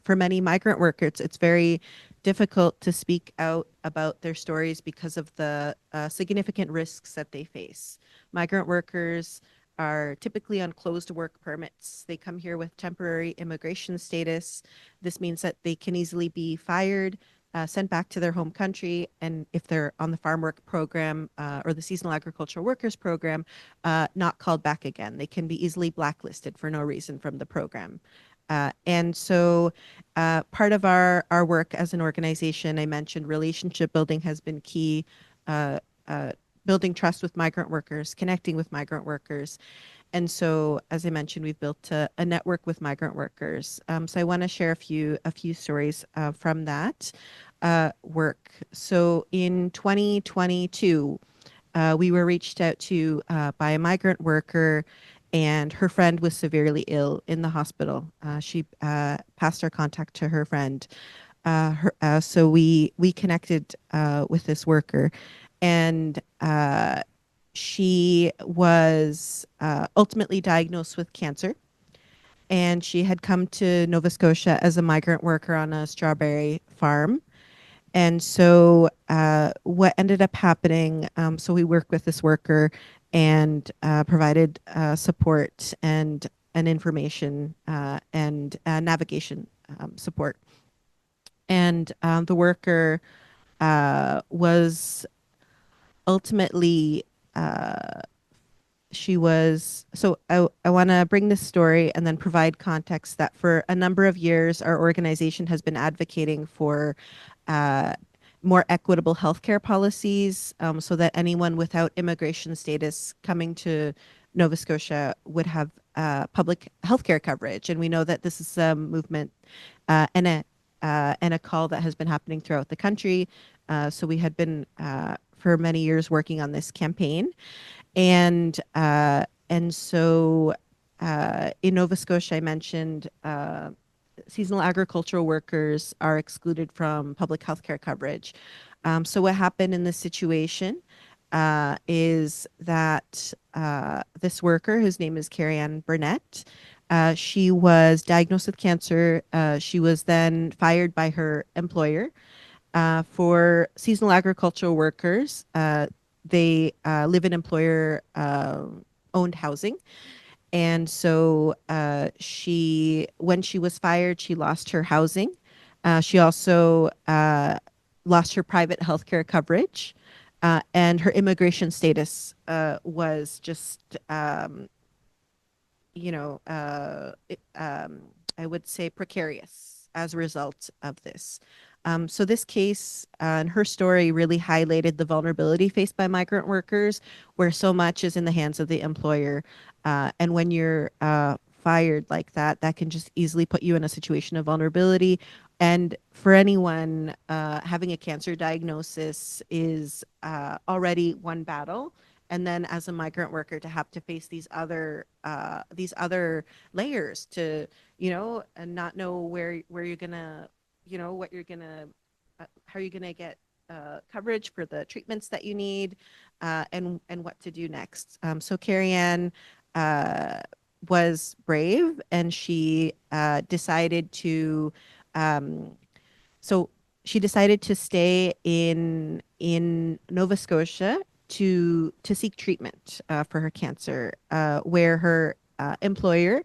for many migrant workers, it's very difficult to speak out about their stories because of the significant risks that they face. Migrant workers are typically on closed work permits. They come here with temporary immigration status. This means that they can easily be fired, sent back to their home country, and if they're on the farm work program or the seasonal agricultural workers program, not called back again. They can be easily blacklisted for no reason from the program. And so part of our work as an organization, I mentioned relationship building has been key, building trust with migrant workers, connecting with migrant workers. And so, as I mentioned, we've built a network with migrant workers. So I want to share a few stories from that work. So in 2022, we were reached out to by a migrant worker, and her friend was severely ill in the hospital. She passed our contact to her friend. So we connected with this worker, and she was ultimately diagnosed with cancer. And she had come to Nova Scotia as a migrant worker on a strawberry farm. And so what ended up happening, so we worked with this worker and provided support and information and navigation support. And the worker was ultimately, she was, so I want to bring this story and then provide context that for a number of years, our organization has been advocating for more equitable healthcare policies so that anyone without immigration status coming to Nova Scotia would have public healthcare coverage. And we know that this is a movement and a call that has been happening throughout the country. So we had been for many years working on this campaign. And so in Nova Scotia, I mentioned seasonal agricultural workers are excluded from public health care coverage. So what happened in this situation is that this worker, whose name is Kai-Hsin Burnett, she was diagnosed with cancer. She was then fired by her employer. For seasonal agricultural workers, they live in employer owned housing. And so when she was fired, she lost her housing. She also lost her private healthcare coverage, and her immigration status was just, I would say precarious as a result of this. So this case and her story really highlighted the vulnerability faced by migrant workers, where so much is in the hands of the employer. And when you're fired like that, that can just easily put you in a situation of vulnerability. And for anyone, having a cancer diagnosis is already one battle. And then as a migrant worker, to have to face these other layers to, and not know where you're gonna, what you're gonna, how you're gonna get coverage for the treatments that you need, and what to do next. So Kai-Hsin was brave, and she decided to so she decided to stay in Nova Scotia to seek treatment for her cancer, where her employer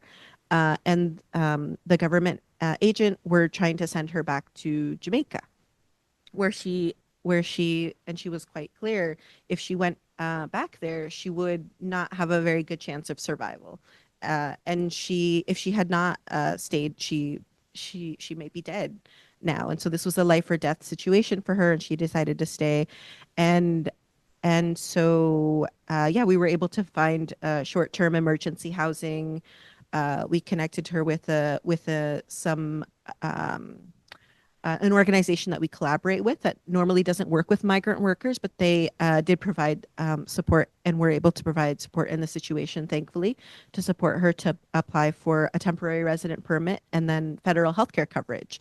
and the government agent were trying to send her back to Jamaica, where she and she was quite clear, if she went back there, she would not have a very good chance of survival. And if she had not stayed, she may be dead now. And so this was a life or death situation for her, and she decided to stay. And so yeah, we were able to find short-term emergency housing. We connected her with an organization that we collaborate with that normally doesn't work with migrant workers, but they did provide support, and were able to provide support in the situation, thankfully, to support her to apply for a temporary resident permit and then federal healthcare coverage.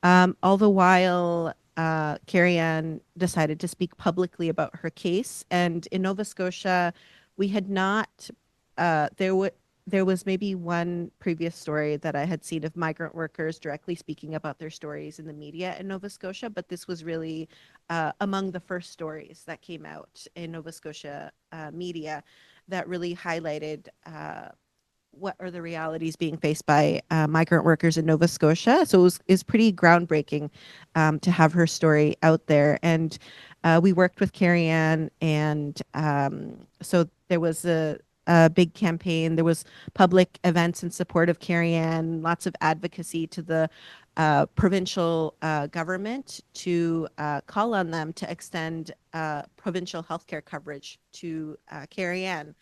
All the while, Kai-Hsin decided to speak publicly about her case. And in Nova Scotia, we had not, there was maybe one previous story that I had seen of migrant workers directly speaking about their stories in the media in Nova Scotia, but this was really among the first stories that came out in Nova Scotia media that really highlighted what are the realities being faced by migrant workers in Nova Scotia. So it was pretty groundbreaking to have her story out there. And we worked with Kai-Hsin, and so there was a big campaign. There was public events in support of Kai-Hsin, lots of advocacy to the provincial government to call on them to extend provincial healthcare coverage to Kai-Hsin.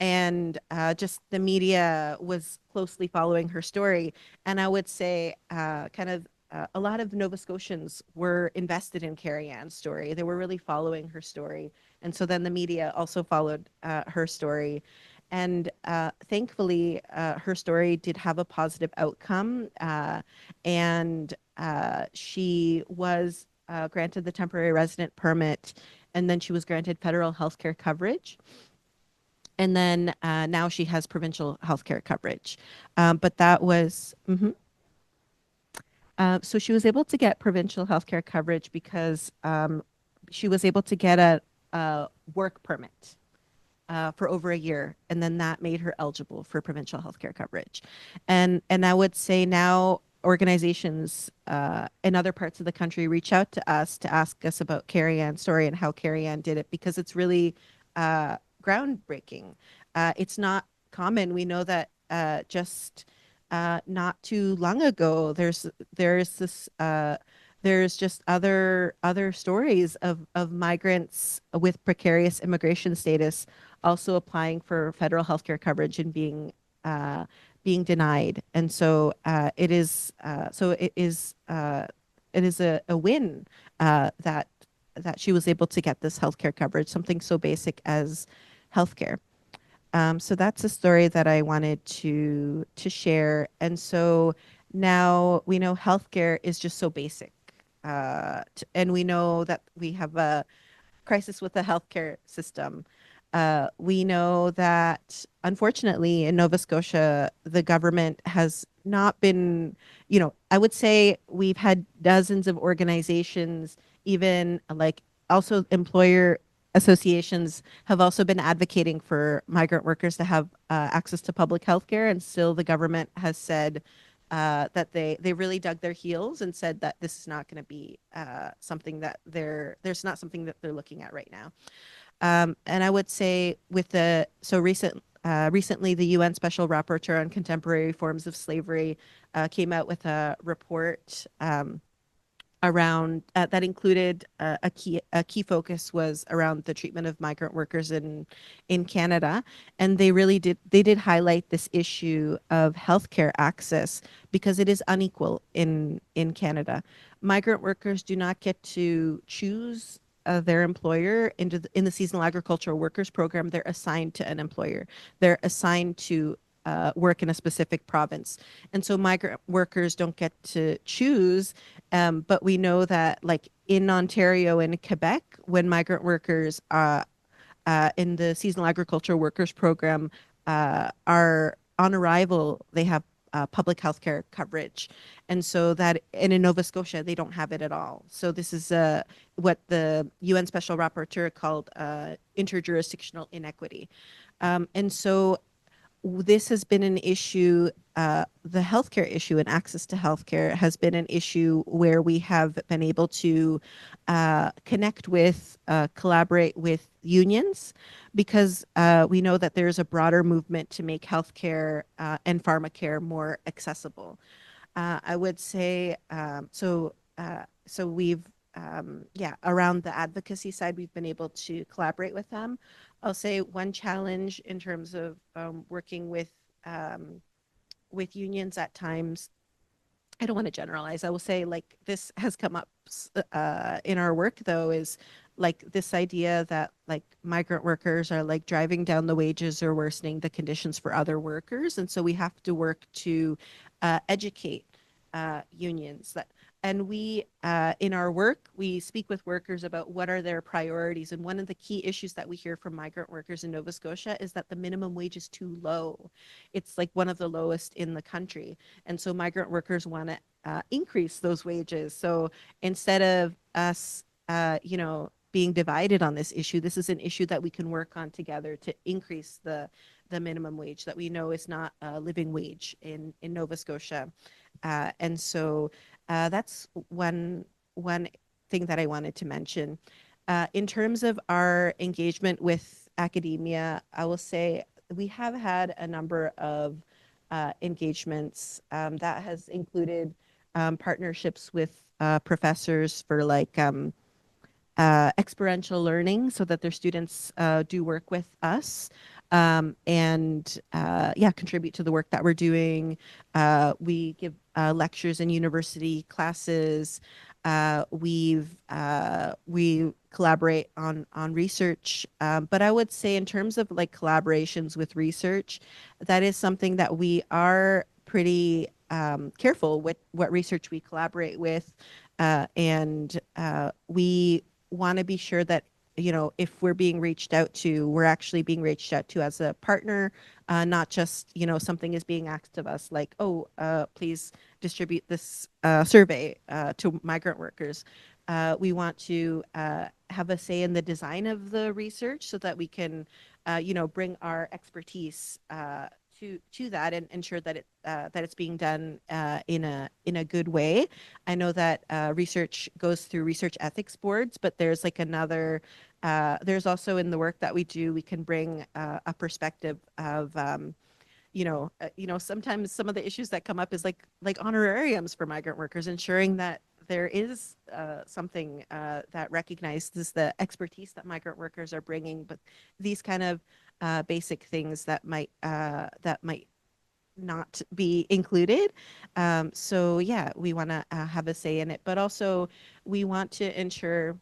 And just the media was closely following her story. And I would say a lot of Nova Scotians were invested in Kai-Hsin's story. They were really following her story. And so then the media also followed her story. And thankfully, her story did have a positive outcome. And she was granted the temporary resident permit, and then she was granted federal healthcare coverage. And then now she has provincial healthcare coverage. But that was, so she was able to get provincial healthcare coverage because she was able to get a work permit for over a year, and then that made her eligible for provincial healthcare coverage. And I would say now organizations in other parts of the country reach out to us to ask us about Kai-Hsin's story and how Kai-Hsin did it, because it's really groundbreaking. It's not common. We know that just not too long ago, there's just other stories of migrants with precarious immigration status also applying for federal healthcare coverage and being denied. And so it is a win that she was able to get this healthcare coverage, something so basic as healthcare. So that's a story that I wanted to share. And so now we know healthcare is just so basic. And we know that we have a crisis with the healthcare system. We know that, unfortunately, in Nova Scotia, the government has not been, I would say we've had dozens of organizations, even like also employer associations have also been advocating for migrant workers to have access to public health care. And still the government has said that they really dug their heels and said that this is not going to be something that there's not something that they're looking at right now. And I would say recently the UN Special Rapporteur on Contemporary Forms of Slavery came out with a report around that included a key focus was around the treatment of migrant workers in Canada, and they did highlight this issue of healthcare access because it is unequal in Canada. Migrant workers do not get to choose their employer in the seasonal agricultural workers program. They're assigned to an employer. They're assigned to work in a specific province. And so migrant workers don't get to choose. But we know that like in Ontario and Quebec, when migrant workers in the seasonal agriculture workers program are on arrival, they have public health care coverage. And so that, and in Nova Scotia, they don't have it at all. So this is what the UN Special Rapporteur called interjurisdictional inequity. And so this has been an issue, the healthcare issue and access to healthcare has been an issue where we have been able to connect with, collaborate with unions, because we know that there's a broader movement to make healthcare and pharmacare more accessible. I would say, so we've, around the advocacy side, we've been able to collaborate with them. I'll say one challenge in terms of working with unions at times, I don't want to generalize. I will say like this has come up in our work though, is like this idea that like migrant workers are like driving down the wages or worsening the conditions for other workers. And so we have to work to educate unions that, and we in our work we speak with workers about what are their priorities, and one of the key issues that we hear from migrant workers in Nova Scotia is that the minimum wage is too low. It's like one of the lowest in the country, and so migrant workers want to increase those wages. So instead of us being divided on this issue, this is an issue that we can work on together to increase the minimum wage that we know is not a living wage in Nova Scotia. And so that's one thing that I wanted to mention. In terms of our engagement with academia, I will say we have had a number of engagements that has included partnerships with professors for like experiential learning, so that their students do work with us and contribute to the work that we're doing. We give lectures in university classes. We collaborate on research, but I would say in terms of like collaborations with research, that is something that we are pretty careful with what research we collaborate with, and we want to be sure that if we're being reached out to, we're actually being reached out to as a partner, not just something is being asked of us like, oh, please distribute this survey to migrant workers. We want to have a say in the design of the research so that we can bring our expertise to that and ensure that it's being done in a good way. I know that research goes through research ethics boards, but there's like another. There's also in the work that we do, we can bring a perspective of sometimes some of the issues that come up is like honorariums for migrant workers, ensuring that there is something that recognizes the expertise that migrant workers are bringing, but these kind of basic things that might not be included. So yeah, we want to have a say in it, but also we want to ensure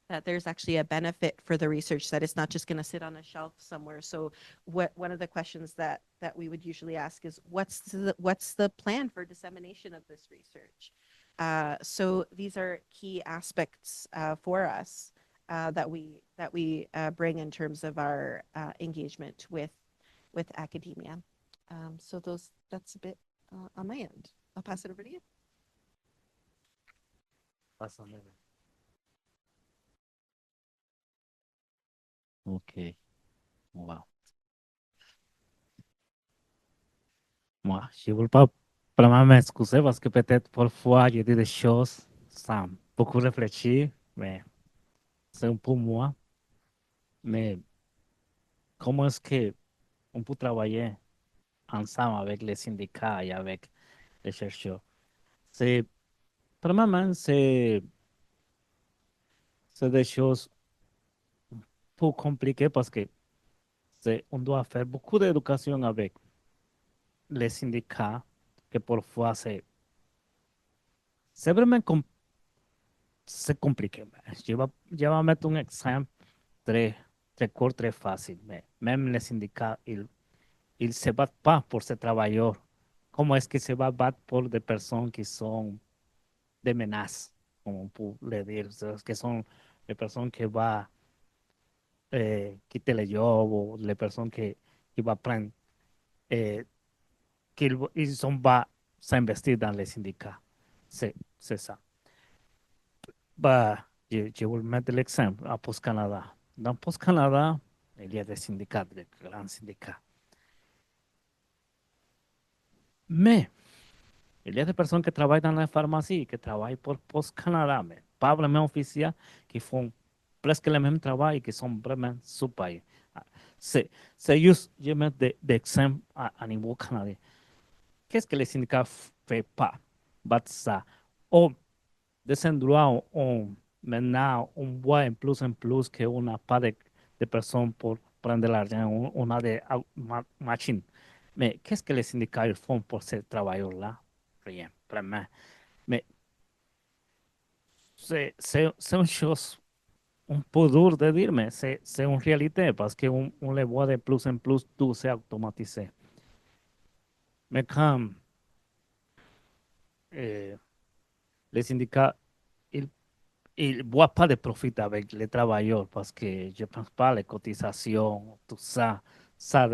that there's actually a benefit for the research, that it's not just going to sit on a shelf somewhere. So one of the questions that we would usually ask is what's the plan for dissemination of this research? So these are key aspects for us that we bring in terms of our engagement with academia. So that's a bit on my end. I'll pass it over to you. Ok, wow. Moi, je ne veux pas vraiment m'excuser parce que peut-être parfois j'ai dit des choses sans beaucoup réfléchir, mais c'est pour moi. Mais comment est-ce qu'on peut travailler ensemble avec les syndicats et avec les chercheurs? C'est, premièrement, c'est des choses peu compliquées parce que on doit faire beaucoup d'éducation avec les syndicats, que parfois c'est vraiment c'est compliqué. Je vais mettre un exemple très, très court, très facile. Mais même les syndicats, il se bat pas por ser trabajador. ¿Cómo es que se va a bat por de personas que son de menace, como le decir, que son de personas que va que te le job o de personas que va a prendre, qu'ils sont va s'investir dans les syndicats. C'est ça. Bah, je vais mettre l'exemple à Post-Canada. Dans Post-Canada, il y a des syndicats, des grands syndicats. Mais il y a des personnes qui travaillent dans la pharmacie, qui travaillent pour Post-Canada, mais pas vraiment officiels, qui font presque le même travail et qui sont vraiment sous-payés. C'est juste, je mets des exemples à niveau canadien. Qu'est-ce que les syndicats ne font pas? Bah, ça. Ou, de ce droit, maintenant, on voit en plus qu'on n'a pas de personnes pour prendre l'argent, on a des machines. Mais qu'est-ce que les syndicats font pour ces travailleurs-là? Rien, vraiment. Mais c'est une chose un peu dure de dire, mais c'est une réalité parce qu'on on le voit de plus en plus, tout c'est automatisé. Mais quand euh, les syndicats, ils ne voient pas de profit avec les travailleurs parce que je ne pense pas les cotisations, tout ça, ça,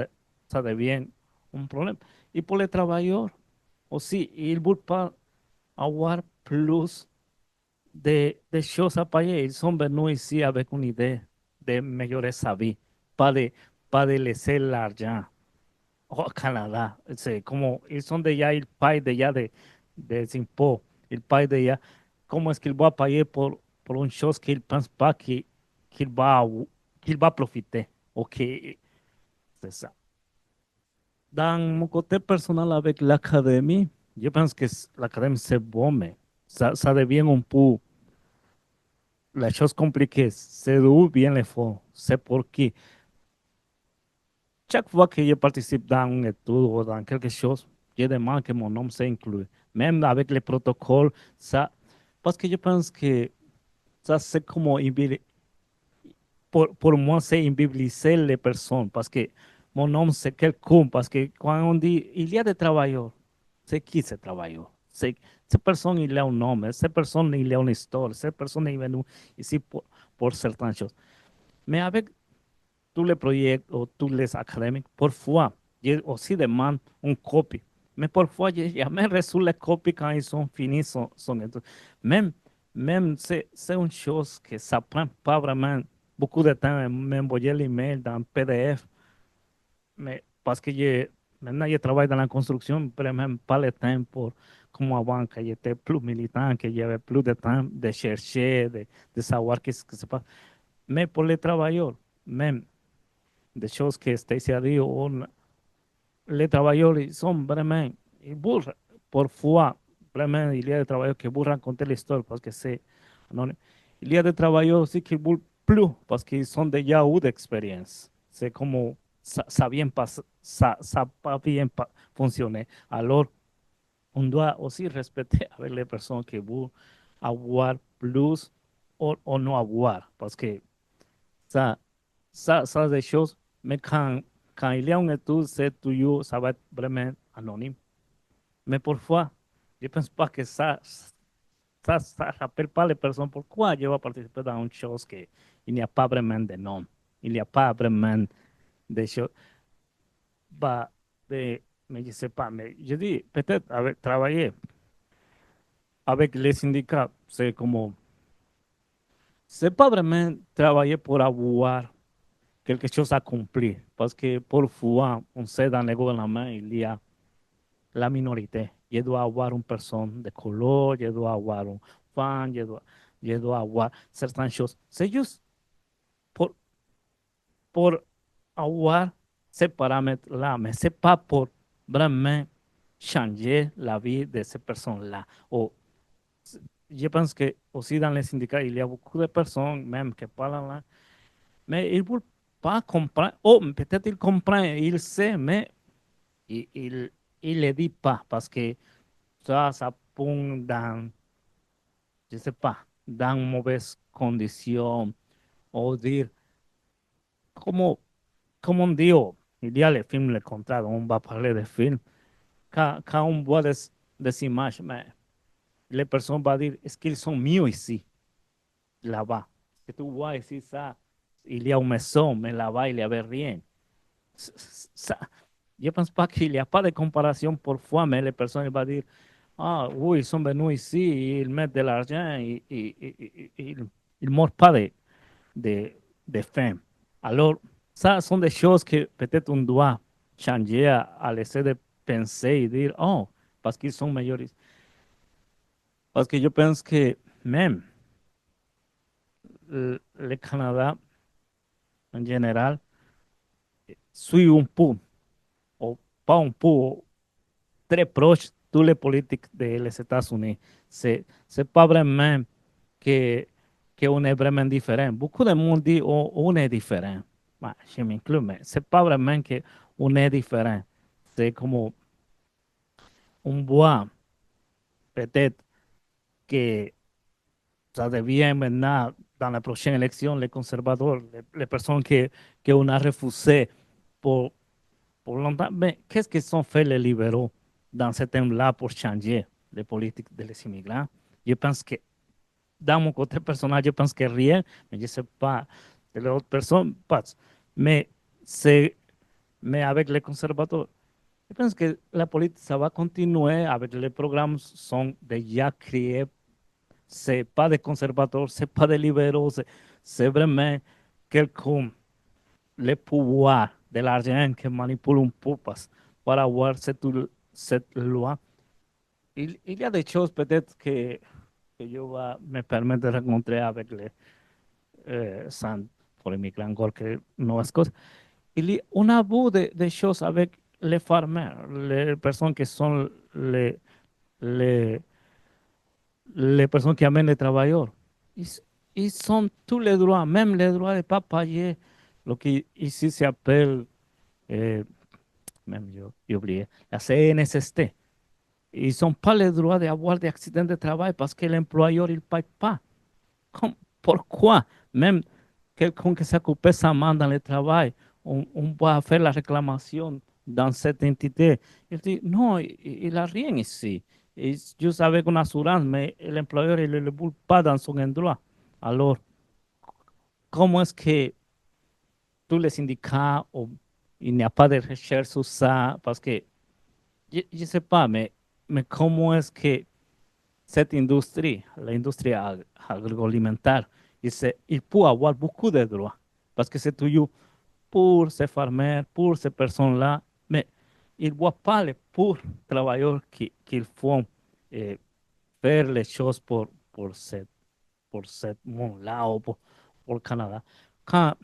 ça devient un problème. Et pour les travailleurs aussi, ils ne veulent pas avoir plus de choses à payer. Ils sont venus ici avec une idée de améliorer sa vie, pas de laisser l'argent au Canada. C'est comme ils sont déjà, ils payent déjà des impôts, ils payent déjà. Comment est-ce qu'ils vont payer pour une chose qu'ils ne pensent pas qu'il va, qu'il va profiter? Ok, c'est ça. Dans mon côté personnel avec l'académie, je pense que l'académie c'est bon, mais ça devient un peu la chose compliquée, c'est d'où vient les fonds. C'est pour qui. Chaque fois que je participe dans une étude ou dans quelque chose, je demande que mon nom soit inclus. Même avec les protocoles, ça, parce que je pense que ça, c'est comme, pour moi, c'est invisibiliser les personnes, parce que mon nom, c'est quelqu'un, parce que quand on dit, il y a des travailleurs, c'est qui ce travailleur? Cette personne, il a un nom, cette personne, il a une histoire, cette personne est venue ici pour certaines choses. Mais avec tous les projets ou tous les académiques, parfois, je aussi demande une copie. Mais parfois, je n'ai jamais reçu les copies quand ils sont finis son étude. Même, même c'est une chose que ça ne prend pas vraiment beaucoup de temps m'envoyer l'email dans PDF. Mais parce que maintenant, je travaille dans la construction, mais même pas le temps pour, comme avant, que j'étais plus militant, que j'avais plus de temps de chercher, de savoir qu'est-ce qui se passe. Mais pour les travailleurs, même des choses que Stacey a dit, les travailleurs sont vraiment, ils veulent, parfois, vraiment, il y a des travailleurs qui veulent raconter l'histoire parce que c'est anonyme. Il y a des travailleurs aussi qui veulent plus parce qu'ils sont déjà eu d'expérience. C'est comme ça vient pas, ça pas bien fonctionné. Alors, on doit aussi respecter avec les personnes qui veulent avoir plus ou non avoir parce que ça, ça des choses, mais quand il y a une étude, c'est toujours, ça va être vraiment anonyme. Mais parfois, je ne pense pas que ça rappelle pas les personnes pourquoi je vais participer dans une chose qu'il n'y a pas vraiment de nom. Il n'y a pas vraiment de choses. Bah, mais je ne sais pas, mais je dis, peut-être avec travailler avec les syndicats, c'est comme, c'est pas vraiment travailler pour avoir quelque chose à accomplir. Parce que parfois, on sait dans le gouvernement, il y a la minorité. Je dois avoir une personne de couleur, je dois avoir une femme, je dois avoir certaines choses. C'est juste pour, pour avoir ces paramètres-là, mais ce n'est pas pour vraiment changer la vie de ces personnes-là. Je pense que aussi dans les syndicats, il y a beaucoup de personnes même qui parlent là, mais ils ne veulent pas comprendre, ou peut-être ils comprennent, ils savent, mais il ne le dit pas parce que ça pone dans, je ne sais pas, dans mauvaises conditions, ou dire, como, como un Dios, il y a les films, le contrat, on va parler des films. Quand on voit des images, mais les personnes vont dire, est-ce qu'ils sont mieux ici, là-bas? Que tu vois ici ça, il y a une maison, mais là-bas, il n'y avait rien. Ça, je ne pense pas qu'il n'y a pas de comparaison parfois, mais les personnes vont dire, ah oui, ils sont venus ici, ils mettent de l'argent, ils ne meurent pas de faim. Alors, ça sont des choses que peut-être on doit changer à laisser de penser et dire, oh, parce qu'ils sont meilleurs. Parce que je pense que même le Canada en général suit un peu, ou pas un peu, très proche de toutes les politiques des États-Unis. C'est pas vraiment que on est vraiment différent. Beaucoup de monde dit on est différent. Bah, je m'inclus, mais c'est pas vraiment que on est différent. C'est comme on voit peut-être que ça devient maintenant dans la prochaine élection les conservateurs, les personnes qu'on a refusées pour, pour longtemps. Mais qu'est-ce qu'ils ont fait les libéraux dans ce temps-là pour changer les politiques des immigrants? Je pense que dans mon côté personnel, je pense que rien, mais je ne sais pas de l'autre personne, pas. Mais, mais avec les conservateurs, je pense que la politique, ça va continuer avec les programmes sont déjà créés. C'est pas des conservateurs, c'est pas des libéraux, c'est vraiment quelqu'un, le pouvoir de l'argent qui manipule un peu para avoir cette loi. Il y a des choses peut-être que je vais me permettre de rencontrer avec les sans pour les migrants, que no cosas. On a beaucoup de choses avec les farmers, les personnes qui sont les, les personnes qui amènent les travailleurs. Ils, ils ont tous les droits, même les droits de ne pas payer, lo que ici s'appelle, même j'ai oublié, la CNSST. Ils n'ont pas le droit d'avoir des accidents de travail parce que l'employeur ne paye pas. Pourquoi? Même quelqu'un qui s'occupe sa main dans le travail, on va faire la réclamation dans cette entité. Il dit, non, il n'a rien ici. Et juste avec une assurance, mais l'employeur ne le veut pas dans son endroit. Alors, comment est-ce que tous les syndicats, il n'y a pas de recherche sur ça? Parce que, je ne sais pas, mais comment est-ce que cette industrie, l'industrie agroalimentaire, il peut avoir beaucoup de droits parce que c'est toujours pour ces farmers, pour ces personnes-là, mais il ne voit pas les pour travailleurs qui font faire les choses pour ce monde-là ou pour le Canada. Quand,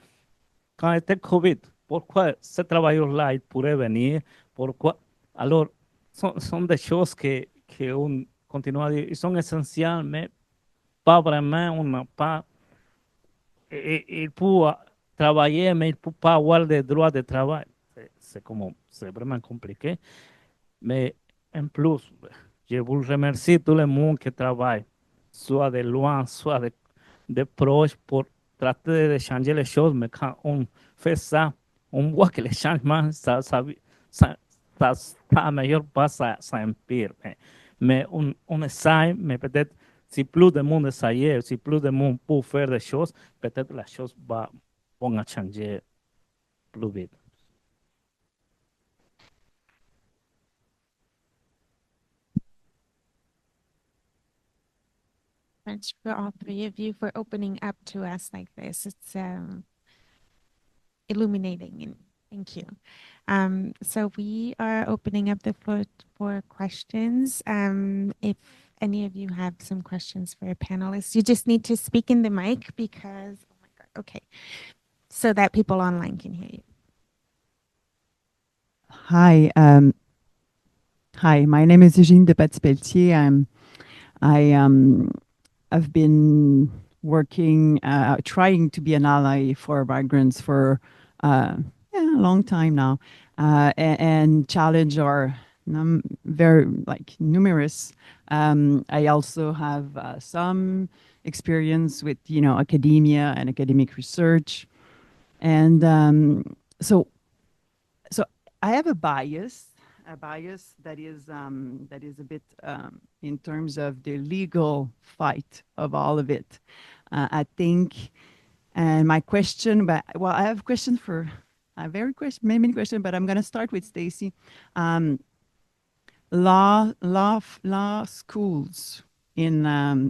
quand était Covid, pourquoi ces travailleurs-là ils pourraient venir? Pourquoi? Alors, sont des choses qu'on continue à dire, ils sont essentielles, mais pas vraiment, on n'a pas, il peut travailler, mais il ne peut pas avoir des droits de travail. C'est vraiment compliqué. Mais en plus, je vous remercie tout le monde qui travaille, soit de loin, soit de proche, pour traiter de changer les choses. Mais quand on fait ça, on voit que les changements, ça améliore pas, ça empire. Mais on essaie, mais peut-être si plus de monde essaye, si plus de monde peut faire des choses, peut-être les choses vont changer plus vite. Much for all three of you for opening up to us like this. It's illuminating, and thank you. So we are opening up the floor for questions. If any of you have some questions for our panelists, you just need to speak in the mic because, oh my God, okay, so that people online can hear you. Hi, hi. My name is Eugene de Patipeltier. I've been working, trying to be an ally for migrants for a long time now, and challenge are very numerous. I also have some experience with academia and academic research, and so I have a bias that is a bit in terms of the legal fight of all of it. I think, and my question, but well, I have a question for a very question, many questions, but I'm going to start with Stacey. Law schools in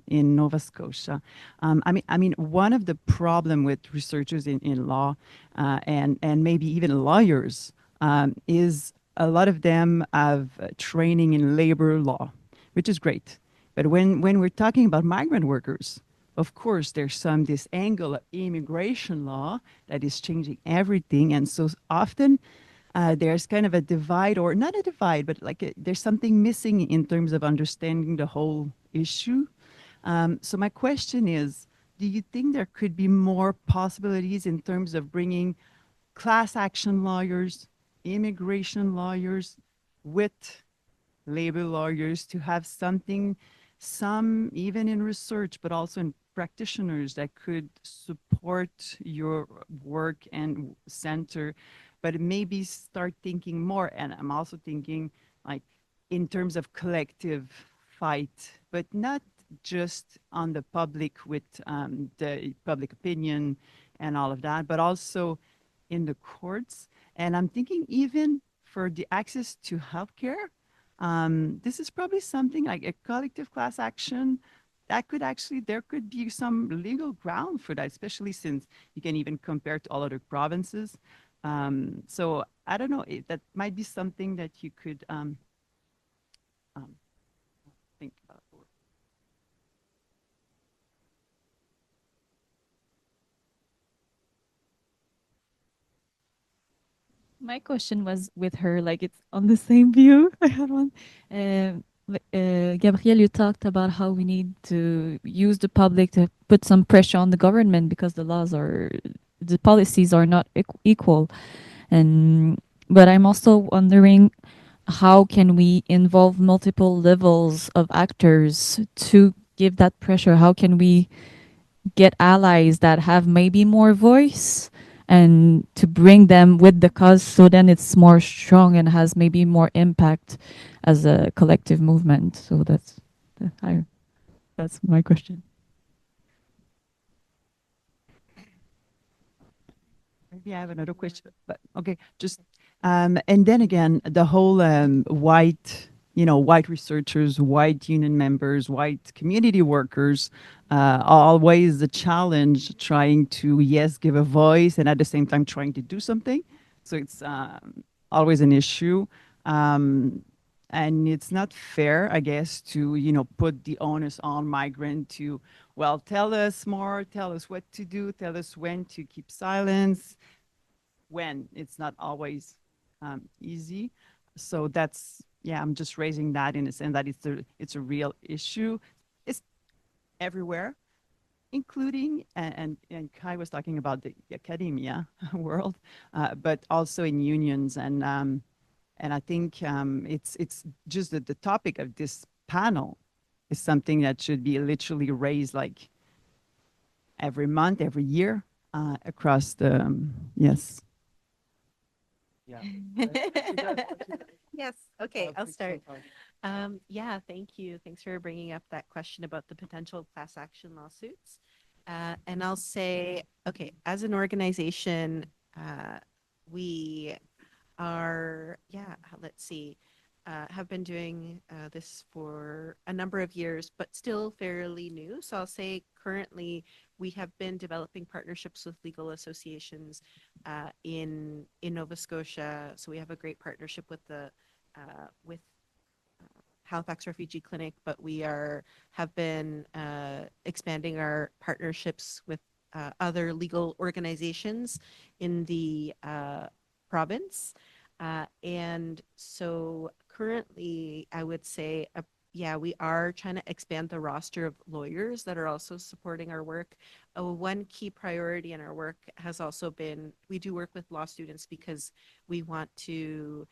Nova Scotia. I mean, one of the problem with researchers in law and maybe even lawyers is a lot of them have training in labor law, which is great. But when we're talking about migrant workers, of course, there's this angle of immigration law that is changing everything, and so often there's kind of a divide, or not a divide, but like there's something missing in terms of understanding the whole issue. So my question is, do you think there could be more possibilities in terms of bringing class action lawyers, immigration lawyers with labor lawyers to have something, some even in research, but also in practitioners that could support your work and center, but maybe start thinking more. And I'm also thinking like in terms of collective fight, but not just on the public with the public opinion and all of that, but also in the courts. And I'm thinking even for the access to healthcare, this is probably something like a collective class action that could actually, there could be some legal ground for that, especially since you can even compare to all other provinces. So I don't know, that might be something that you could think about. My question was with her, like it's on the same view. I had one. Gabriel, you talked about how we need to use the public to put some pressure on the government because the policies are not equal. But I'm also wondering, how can we involve multiple levels of actors to give that pressure? How can we get allies that have maybe more voice and to bring them with the cause so then it's more strong and has maybe more impact as a collective movement? So that's my question. Maybe I have another question, but okay, just and then again, the whole white researchers, white union members, white community workers, always the challenge trying to, yes, give a voice and at the same time trying to do something. So it's always an issue. And it's not fair, I guess, to, put the onus on migrant to, well, tell us more, tell us what to do, tell us when to keep silence, when it's not always easy. So that's, yeah, I'm just raising that in a sense that it's a real issue. It's everywhere, including, and Kai was talking about the academia world, but also in unions. And I think it's just that the topic of this panel is something that should be literally raised like every month, every year across the, yes. Yeah. Yes. Okay, I'll start. Yeah, thank you. Thanks for bringing up that question about the potential class action lawsuits. And I'll say, okay, as an organization, we are, let's see, have been doing this for a number of years, but still fairly new. So I'll say currently we have been developing partnerships with legal associations in Nova Scotia. So we have a great partnership with the Halifax Refugee Clinic, but we have been expanding our partnerships with other legal organizations in the province. And so currently, I would say, we are trying to expand the roster of lawyers that are also supporting our work. One key priority in our work has also been, we do work with law students because we want to,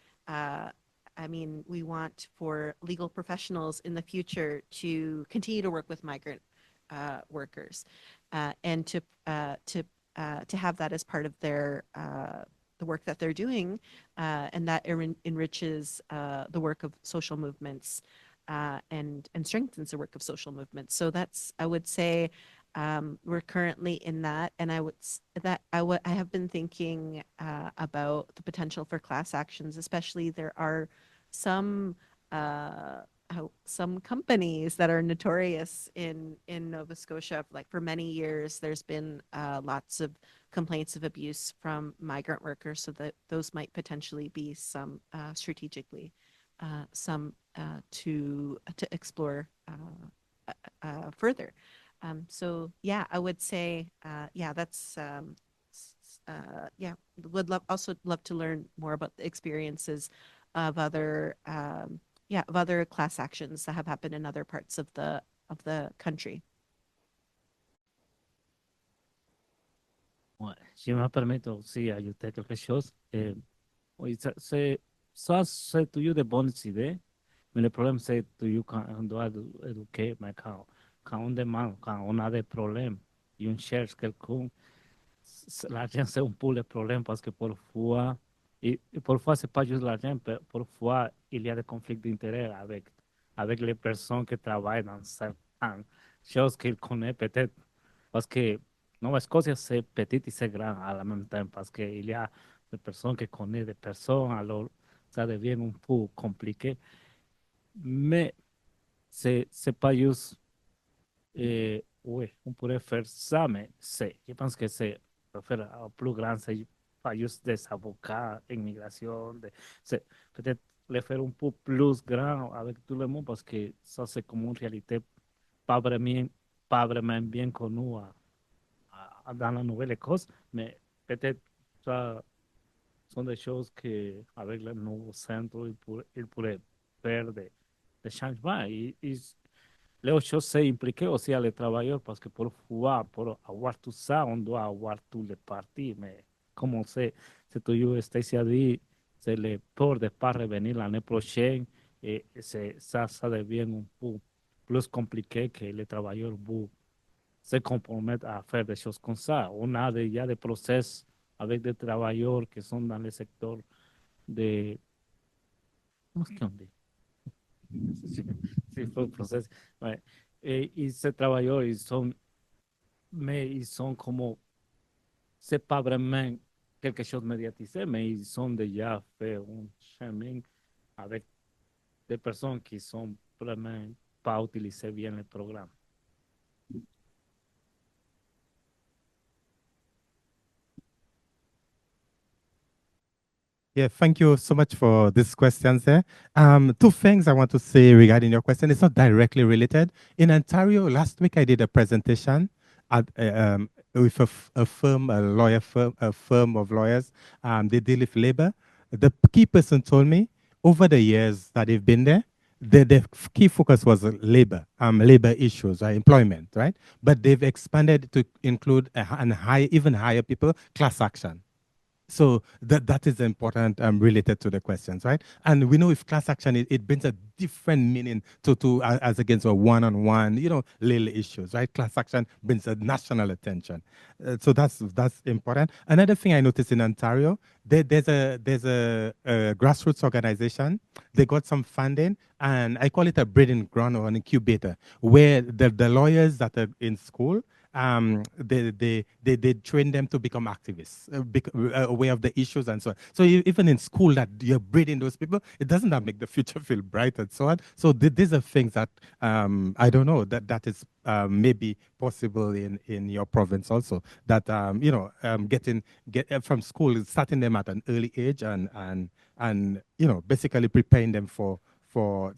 we want for legal professionals in the future to continue to work with migrant workers and to have that as part of their the work that they're doing, and that enriches the work of social movements and strengthens the work of social movements. So that's, I would say, we're currently in that, and I have been thinking about the potential for class actions. Especially, there are some companies that are notorious in Nova Scotia. Like, for many years, there's been lots of complaints of abuse from migrant workers, so that those might potentially be some strategically some to explore further. So yeah, I would say yeah, that's yeah, would love to learn more about the experiences of other of other class actions that have happened in other parts of the country. Ouais, si je me permets aussi ajouter quelque chose, oui, ça c'est toujours de bonnes idées, mais le problème c'est toujours quand on doit éduquer, mais quand on demande, quand on a des problèmes et on cherche quelqu'un, l'argent c'est un peu le problème parce que parfois, et parfois c'est pas juste l'argent, parfois il y a des conflits d'intérêts avec les personnes qui travaillent dans certaines choses qu'ils connaissent peut-être. Parce que Nova Scotia, c'est petit et c'est grand à la même temps, parce qu'il y a des personnes qui connaissent des personnes, alors ça devient un peu compliqué. Mais c'est pas juste, oui, on pourrait faire ça, mais je pense que c'est faire plus grand, c'est pas juste des avocats, immigration, c'est peut-être le faire un peu plus grand avec tout le monde, parce que ça, c'est comme une réalité pas vraiment bien connue dans la Nouvelle-Écosse, mais peut-être ça sont des choses qu'avec le nouveau centre, il pourrait faire des changements. Et l'autre chose, c'est impliquer aussi les travailleurs, parce que pour avoir tout ça, on doit avoir tous les partis. Mais comme on sait, c'est toujours, Stacey a dit, c'est le peur de ne pas revenir l'année prochaine, et ça devient un peu plus compliqué que les travailleurs se compromettent à faire des choses comme ça. On a déjà des process avec des travailleurs qui sont dans le secteur de... Comment est-ce qu'on dit? C'est le process. Ouais. Et ces travailleurs, mais ils sont comme... C'est pas vraiment quelque chose de médiatisé, mais ils ont déjà fait un chemin avec des personnes qui sont vraiment pas utilisées bien le programme. Yeah, thank you so much for these questions there. Two things I want to say regarding your question. It's not directly related. In Ontario, last week I did a presentation with a firm, a firm of lawyers. They deal with labor. The key person told me over the years that they've been there, the key focus was labor issues, right, employment, right? But they've expanded to include even higher people, class action. So that is important related to the questions, right? And we know with class action, it brings a different meaning to as against a one-on-one, little issues, right? Class action brings a national attention. So that's important. Another thing I noticed in Ontario, there's a grassroots organization. They got some funding, and I call it a breeding ground or an incubator, where the lawyers that are in school, they train them to become activists, aware of the issues and so on. So even in school that you're breeding those people, it doesn't that make the future feel bright and so on. So these are things that I don't know that is maybe possible in your province also. That get from school, starting them at an early age and basically preparing them for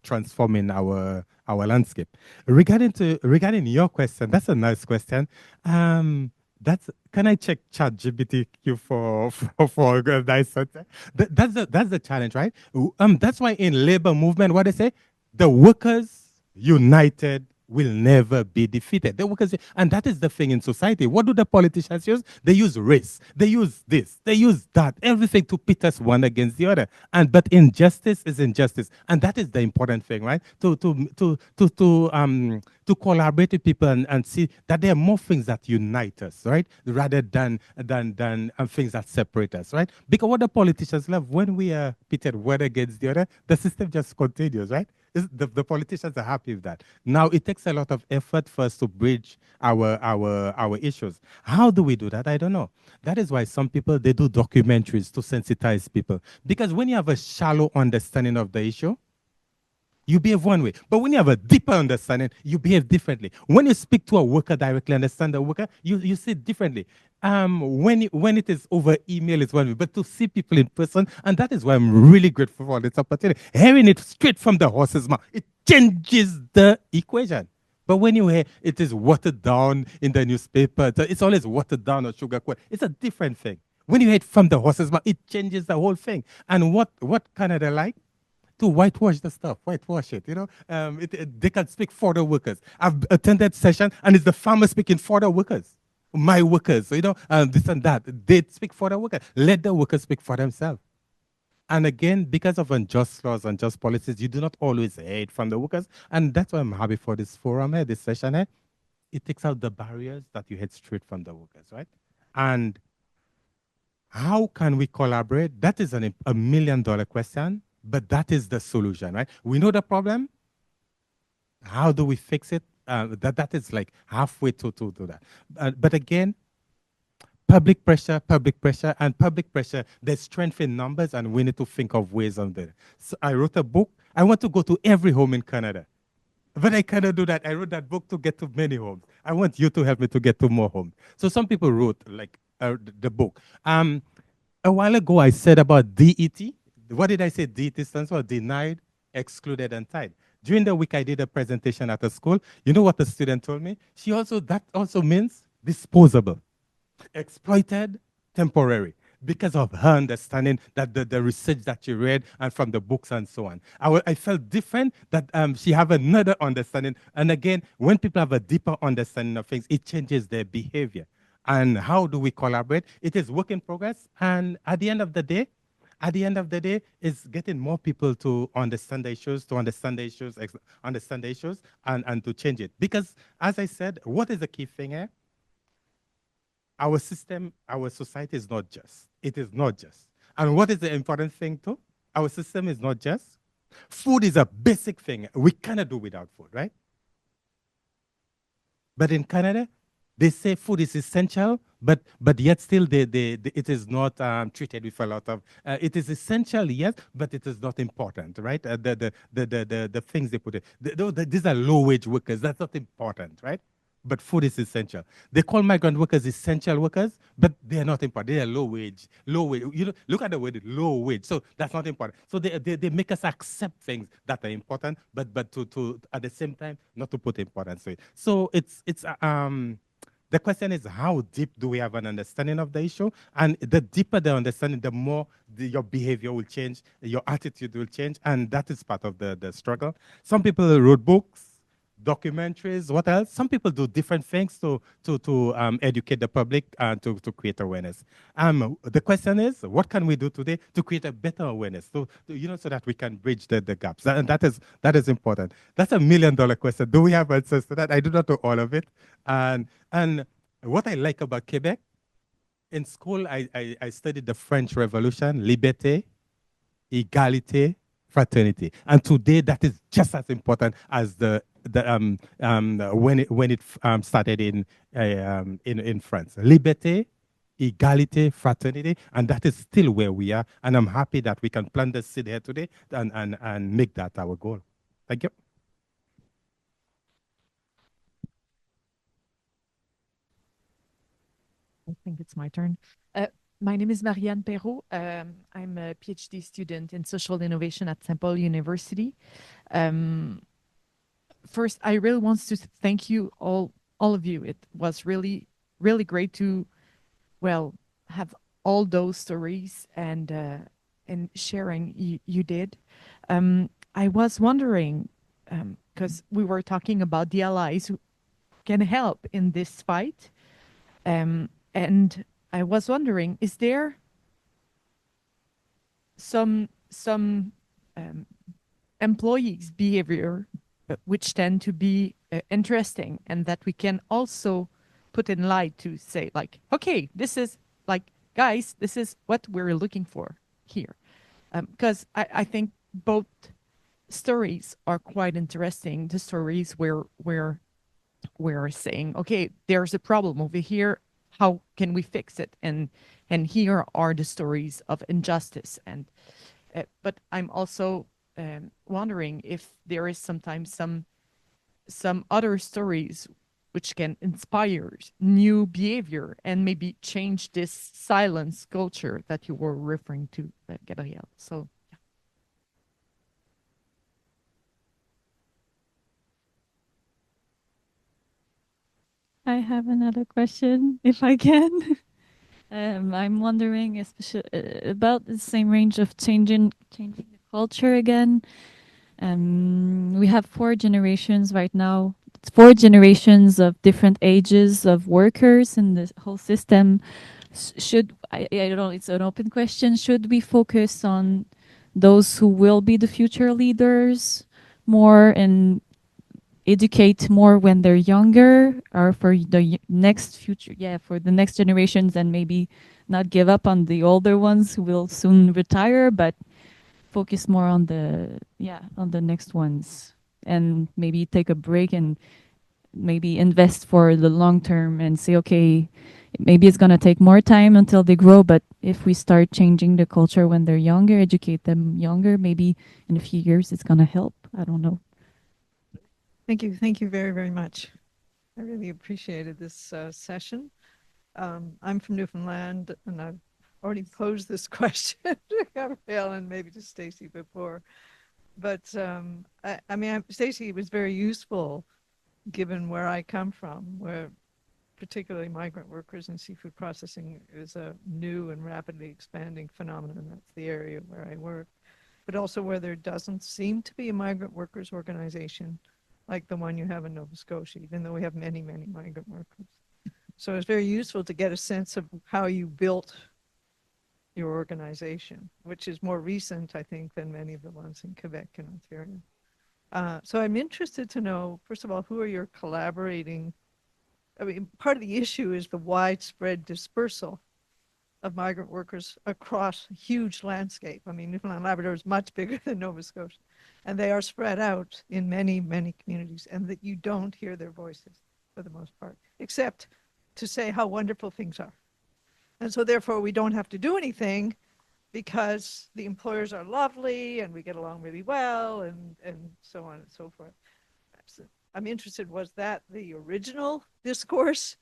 transforming our landscape. Regarding your question, that's a nice question. Can I check ChatGPT for a nice answer? That's the challenge, right? That's why in labor movement, what they say, the workers united will never be defeated. The workers, and that is the thing in society. What do the politicians use? They use race. They use this. They use that. Everything to pit us one against the other. But injustice is injustice, and that is the important thing, right? To collaborate with people and see that there are more things that unite us, right? Rather than things that separate us, right? Because what the politicians love, when we are pitted one against the other, the system just continues, right? The politicians are happy with that. Now it takes a lot of effort for us to bridge our issues. How do we do that? I don't know. That is why some people, they do documentaries to sensitize people. Because when you have a shallow understanding of the issue, you behave one way. But when you have a deeper understanding, you behave differently. When you speak to a worker directly, understand the worker, you see it differently. When it is over email, it's one way. But to see people in person, and that is why I'm really grateful for this opportunity. Hearing it straight from the horse's mouth, it changes the equation. But when you hear it is watered down in the newspaper, it's always watered down or sugarcoat. It's a different thing. When you hear it from the horse's mouth, it changes the whole thing. And what Canada like? To whitewash the stuff, whitewash it, you know. They can speak for the workers. I've attended session and it's the farmers speaking for the workers, my workers, you know, this and that. They speak for the workers. Let the workers speak for themselves. And again, because of unjust laws, unjust policies, you do not always hear it from the workers. And that's why I'm happy for this forum here, this session here. It takes out the barriers that you heard straight from the workers, right? And how can we collaborate? That is a $1 million question. But that is the solution, right? We know the problem. How do we fix it? That is like halfway to do that. But again, public pressure, and public pressure, there's strength in numbers, and we need to think of ways on that. So I wrote a book. I want to go to every home in Canada. But I cannot do that. I wrote that book to get to many homes. I want you to help me to get to more homes. So some people wrote like the book. A while ago, I said about DET. What did I say? DET stands for denied, excluded, and tied. During the week, I did a presentation at a school. You know what the student told me? That also means disposable, exploited, temporary, because of her understanding that the research that she read and from the books and so on. I felt different that she have another understanding. And again, when people have a deeper understanding of things, it changes their behavior. And how do we collaborate? It is work in progress. And at the end of the day, is getting more people to understand the issues, and to change it. Because, as I said, what is the key thing here? Our system, our society is not just. It is not just. And what is the important thing too? Our system is not just. Food is a basic thing. We cannot do without food, right? But in Canada, they say food is essential, but yet still it is not treated with a lot of. It is essential, yes, but it is not important, right? The things they put in. These are low-wage workers. That's not important, right? But food is essential. They call migrant workers essential workers, but they are not important. They are low wage. You know, look at the word low wage. So that's not important. So they make us accept things that are important, but to at the same time not to put importance to it. So it's the question is, how deep do we have an understanding of the issue? And the deeper the understanding, the more your behavior will change, your attitude will change, and that is part of the struggle. Some people wrote books, documentaries, what else? Some people do different things to educate the public and to create awareness. The question is, what can we do today to create a better awareness, so that we can bridge the gaps? And that is important. That's $1 million question. Do we have answers to that? I do not know all of it. And what I like about Quebec, in school, I studied the French Revolution, liberté, égalité, fraternity. And today, that is just as important as when it started in France. Liberté, égalité, fraternity, and that is still where we are. And I'm happy that we can plant the seed here today and make that our goal. Thank you. I think it's my turn. My name is Marianne Perrault. I'm a PhD student in social innovation at St. Paul University. First, I really want to thank you all of you. It was really, really great to, have all those stories and sharing you did. I was wondering, because we were talking about the allies who can help in this fight. And I was wondering, is there some employees' behavior which tend to be interesting and that we can also put in light to say, like, okay, this is like, guys, this is what we're looking for here. Because I think both stories are quite interesting. The stories where we're saying, okay, there's a problem over here, how can we fix it? And here are the stories of injustice. And but I'm also wondering if there is sometimes some other stories which can inspire new behavior and maybe change this silence culture that you were referring to, Gabriel. So, yeah. I have another question, if I can. I'm wondering especially about the same range of changing the culture again. We have 4 generations right now, 4 generations of different ages of workers in the whole system. Should I don't know, it's an open question. Should we focus on those who will be the future leaders more and educate more when they're younger, or for the next future, for the next generations, and maybe not give up on the older ones who will soon retire, but focus more on the next ones, and maybe take a break and maybe invest for the long term and say, okay, maybe it's going to take more time until they grow, but if we start changing the culture when they're younger, educate them younger, maybe in a few years it's going to help. I don't know. Thank you. Thank you very, very much. I really appreciated this session. I'm from Newfoundland, and I've already posed this question to Gabriel and maybe to Stacey before. But I mean, Stacey was very useful given where I come from, where particularly migrant workers in seafood processing is a new and rapidly expanding phenomenon. That's the area where I work, but also where there doesn't seem to be a migrant workers organization like the one you have in Nova Scotia, even though we have many, many migrant workers. So it's very useful to get a sense of how you built your organization, which is more recent, I think, than many of the ones in Quebec and Ontario. So I'm interested to know, first of all, who are your collaborating? I mean, part of the issue is the widespread dispersal of migrant workers across a huge landscape. I mean, Newfoundland and Labrador is much bigger than Nova Scotia, and they are spread out in many, many communities, and that you don't hear their voices for the most part, except to say how wonderful things are. And so therefore we don't have to do anything because the employers are lovely and we get along really well, and so on and so forth. So I'm interested, was that the original discourse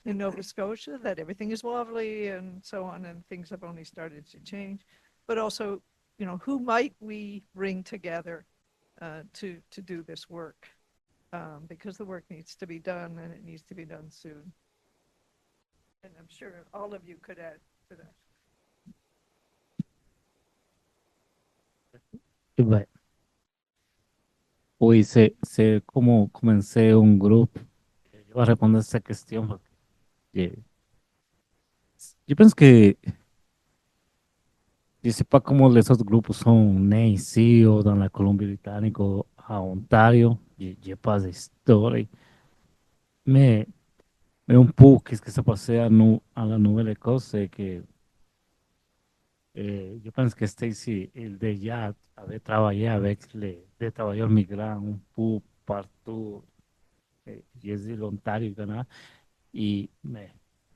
in Nova Scotia, that everything is lovely and so on, and things have only started to change? But also, you know, who might we bring together to do this work? Because the work needs to be done, and it needs to be done soon. And I'm sure all of you could add to that. Bueno, hoy sé cómo comencé un grupo. Yo voy a responder esa cuestión porque yo pienso que je sais pas comment les autres groupes sont nés ici ou dans la Colombie-Britannique ou à Ontario. J'ai pas d'histoire. Mais, mais un peu, qu'est-ce qui s'est passé à la Nouvelle-Écosse, c'est que je pense que Stacey, il déjà avait travaillé avec des travailleurs migrants un peu partout, je dis l'Ontario, Canada. Mais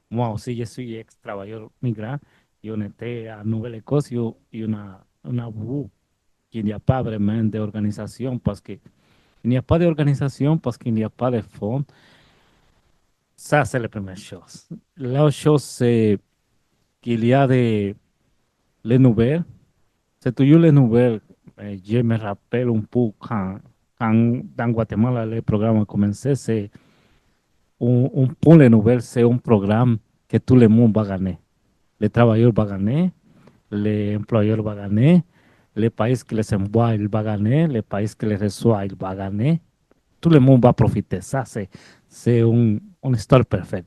moi aussi, je suis ex-travailleur migrant. Et on était à Nouvelle-Écosse et on a vu qu'il n'y a pas vraiment d'organisation parce qu'il n'y a pas d'organisation parce qu'il n'y a pas de fonds. Ça, c'est la première chose. L'autre chose, c'est qu'il y a les nouvelles. C'est toujours les nouvelles. Je me rappelle un peu quand dans Guatemala, le programme a commencé, c'est un peu les nouvelles, c'est un programme que tout le monde va gagner. Les travailleurs vont gagner, les employeurs vont gagner, les pays qui les envoient, ils vont gagner, les pays qui les reçoivent, ils vont gagner. tout le monde va profiter. Ça, c'est une histoire parfaite.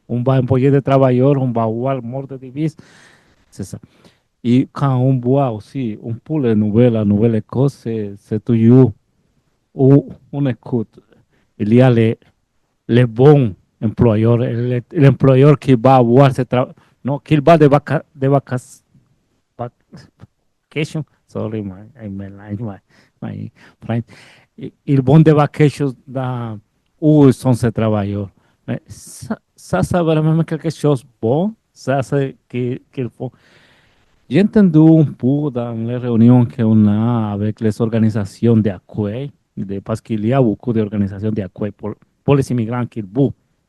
On va employer des travailleurs, on va avoir mort de divises, c'est ça. Et quand on voit aussi, on peut les nouvelles, la Nouvelle-Écosse, c'est toujours où on écoute. Il y a les bons employeurs, l'employeur qui va avoir ce travail, non, qu'il va de vacation, sorry, my friend. Ils vont de vacations dans où sont ces travailleurs. Mais ça c'est vraiment quelque chose de bon, ça c'est qu'il faut. J'ai entendu un peu dans les réunions qu'on a avec les organisations d'accueil, parce qu'il y a beaucoup d'organisations d'accueil pour les immigrants qui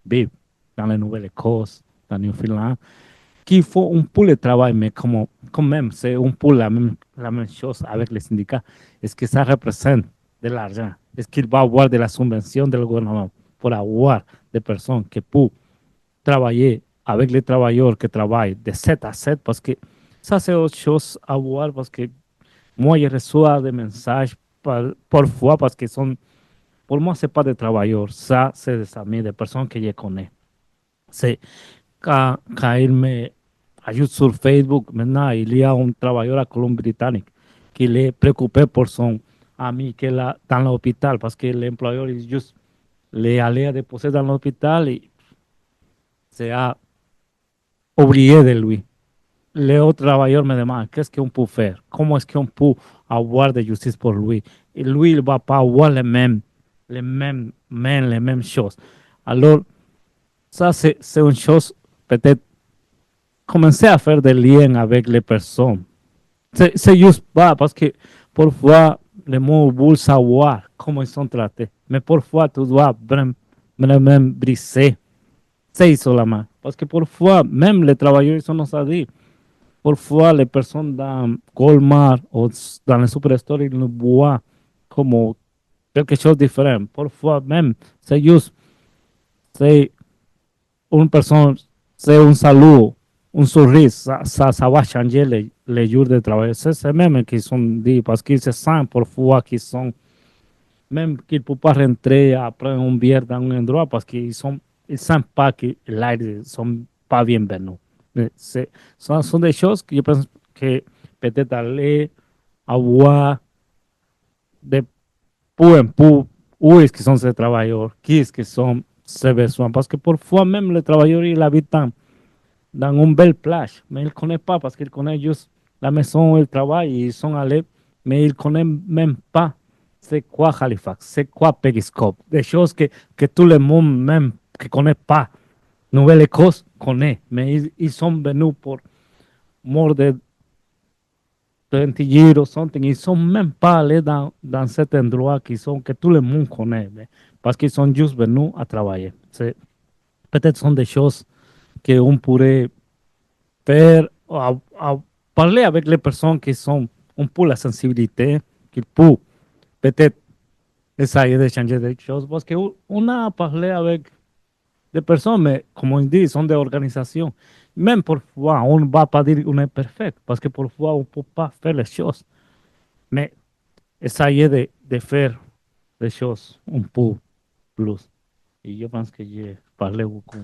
vivent dans la Nouvelle-Écosse, dans Newfoundland, qui font un peu le travail, mais quand même, c'est un peu la même chose avec les syndicats. Est-ce que ça représente de l'argent? Est-ce qu'il va avoir de la subvention du gouvernement pour avoir des personnes qui peuvent travailler avec les travailleurs qui travaillent de 7 à 7? Parce que ça, c'est autre chose à voir, parce que moi, je reçois des messages parfois, parce que pour moi, ce n'est pas des travailleurs, ça, c'est des amis, des personnes que je connais. C'est quand il m'ajoute sur Facebook, maintenant, il y a un travailleur à Colombie-Britannique qui est préoccupé pour son ami qui est là dans l'hôpital, parce que l'employeur, il juste les allait à déposer dans l'hôpital et se a oublié de lui. Les autres travailleurs me demandent qu'est-ce qu'on peut faire, comment est-ce qu'on peut avoir de justice pour lui. Et lui, il ne va pas avoir les mêmes choses. Alors, ça, c'est une chose, peut-être, commencer à faire des liens avec les personnes. C'est juste pas, parce que parfois, les mots veulent savoir comment ils sont traités. Mais parfois, tu dois vraiment briser. C'est seulement. Parce que parfois, même les travailleurs, ils sont nos amis. Parfois, les personnes dans Walmart ou dans les superstores, ils nous voient comme quelque chose de différent. Parfois, même, c'est juste, c'est une personne, c'est un salut, un sourire, ça va changer les jours de travail. C'est même qu'ils sont dit, parce qu'ils se sentent parfois qu'ils sont, même qu'ils ne peuvent pas rentrer après un bière dans un endroit parce qu'ils ne sentent pas que l'air ne sont pas bienvenus. Sont des choses que je pense que peut-être aller à voir de peu en peu où est-ce qu'ils sont ces travailleurs, qui est-ce que sont ces besoins. Parce que parfois même les travailleurs, ils habitent dans une belle plage, mais ils ne connaissent pas parce qu'ils connaissent juste la maison où ils travaillent, ils sont allés, mais ils ne connaissent même pas c'est quoi Halifax, c'est quoi Periscope, des choses que tout le monde même qui ne connaît pas Nouvelle-Écosse connaît, mais ils sont venus pour more de 20 years ou something, ils ne sont même pas allés dans cet endroit que tout le monde connaît, parce qu'ils sont juste venus à travailler. Peut-être sont des choses qu'on pourrait faire, à parler avec les personnes qui sont un peu la sensibilité, qui peuvent peut-être essayer de changer des choses, parce qu'on a parlé avec des personnes, mais comme on dit, sont des organisations. Même parfois, on ne va pas dire qu'on est parfait, parce que parfois, on ne peut pas faire les choses. Mais essayer de faire les choses un peu plus. Et je pense que j'ai parlé beaucoup.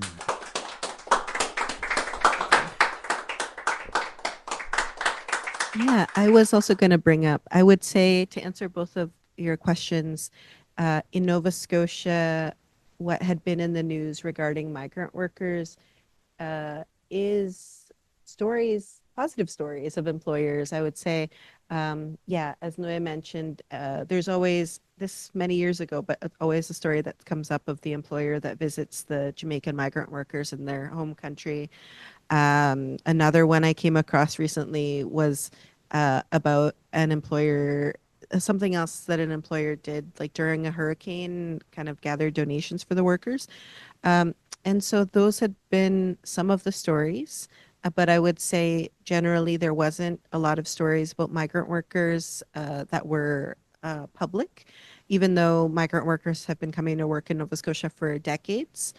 Yeah, I was also going to bring up, I would say, to answer both of your questions, in Nova Scotia, what had been in the news regarding migrant workers is stories, positive stories of employers. I would say, yeah, as Noe mentioned, there's always, this many years ago, but always a story that comes up of the employer that visits the Jamaican migrant workers in their home country. Another one I came across recently was about an employer, something else that an employer did, like during a hurricane, kind of gathered donations for the workers. And so those had been some of the stories, but I would say generally there wasn't a lot of stories about migrant workers that were public, even though migrant workers have been coming to work in Nova Scotia for decades.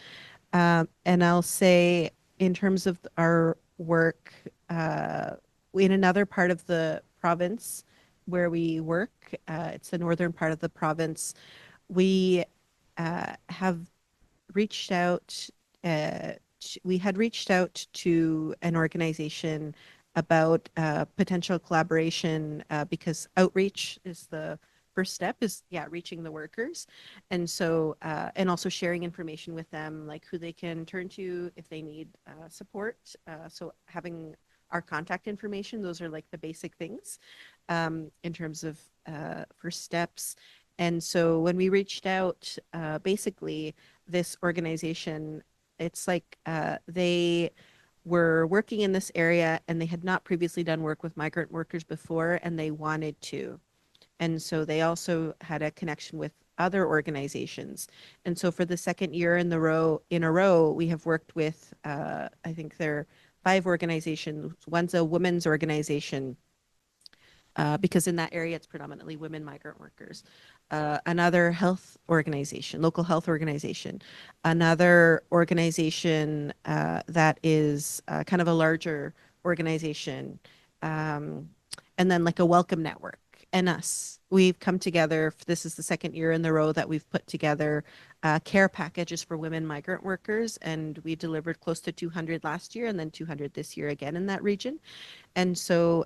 And I'll say, in terms of our work in another part of the province where we work, it's the northern part of the province, we have reached out. We had reached out to an organization about potential collaboration because outreach is the first step, is reaching the workers, and so and also sharing information with them, like who they can turn to if they need support. So having our contact information, those are like the basic things in terms of first steps. And so when we reached out, basically this organization, it's like they were working in this area and they had not previously done work with migrant workers before, and they wanted to. And so they also had a connection with other organizations. And so for the second year in a row, we have worked with, I think there are 5 organizations. One's a women's organization, because in that area it's predominantly women migrant workers. Another health organization, local health organization. Another organization that is kind of a larger organization. And then like a welcome network. And us, we've come together. This is the second year in a row that we've put together care packages for women migrant workers, and we delivered close to 200 last year and then 200 this year again in that region. And so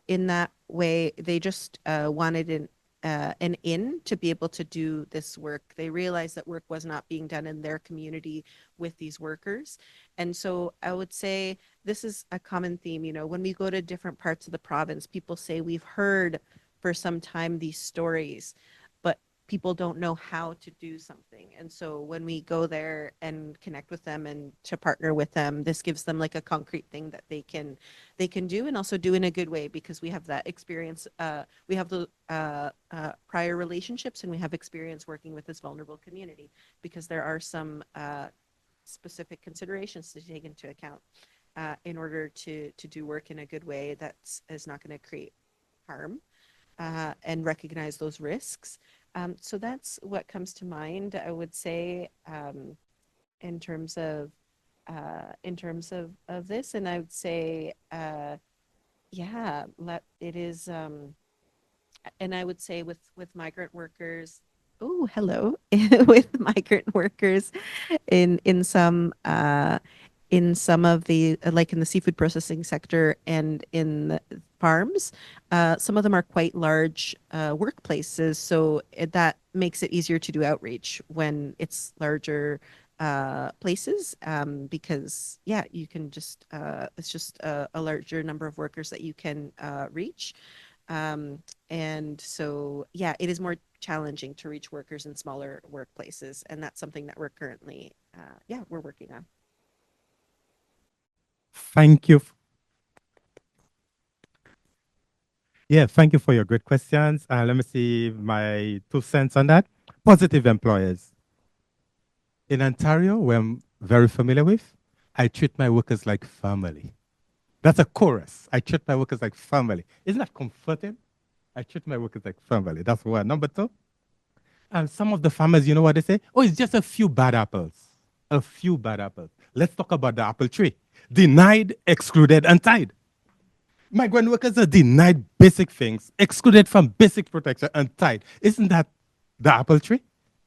in that way, they just wanted an in to be able to do this work. They realized that work was not being done in their community with these workers. And so I would say this is a common theme. You know, when we go to different parts of the province, people say we've heard for some time these stories, but people don't know how to do something. And so when we go there and connect with them and to partner with them, this gives them like a concrete thing that they can do, and also do in a good way, because we have that experience. We have the prior relationships, and we have experience working with this vulnerable community, because there are some specific considerations to take into account in order to do work in a good way that is not going to create harm. And recognize those risks. So that's what comes to mind, I would say, in terms of this. And I would say, it is. And I would say with migrant workers. Oh, hello. With migrant workers in some of the, like in the seafood processing sector and in the farms, some of them are quite large workplaces. So that makes it easier to do outreach when it's larger places, because you can just, it's just a larger number of workers that you can reach. And so, it is more challenging to reach workers in smaller workplaces. And that's something that we're currently, we're working on. Thank you. Thank you for your great questions. Let me see my 2 cents on that. Positive employers. In Ontario, where I'm very familiar with, I treat my workers like family. That's a chorus. I treat my workers like family. Isn't that comforting? I treat my workers like family. That's one. Number 2, and some of the farmers, you know what they say? Oh, it's just a few bad apples. A few bad apples. Let's talk about the apple tree. Denied, excluded, and tied. Migrant workers are denied basic things, excluded from basic protection, and tied. Isn't that the apple tree?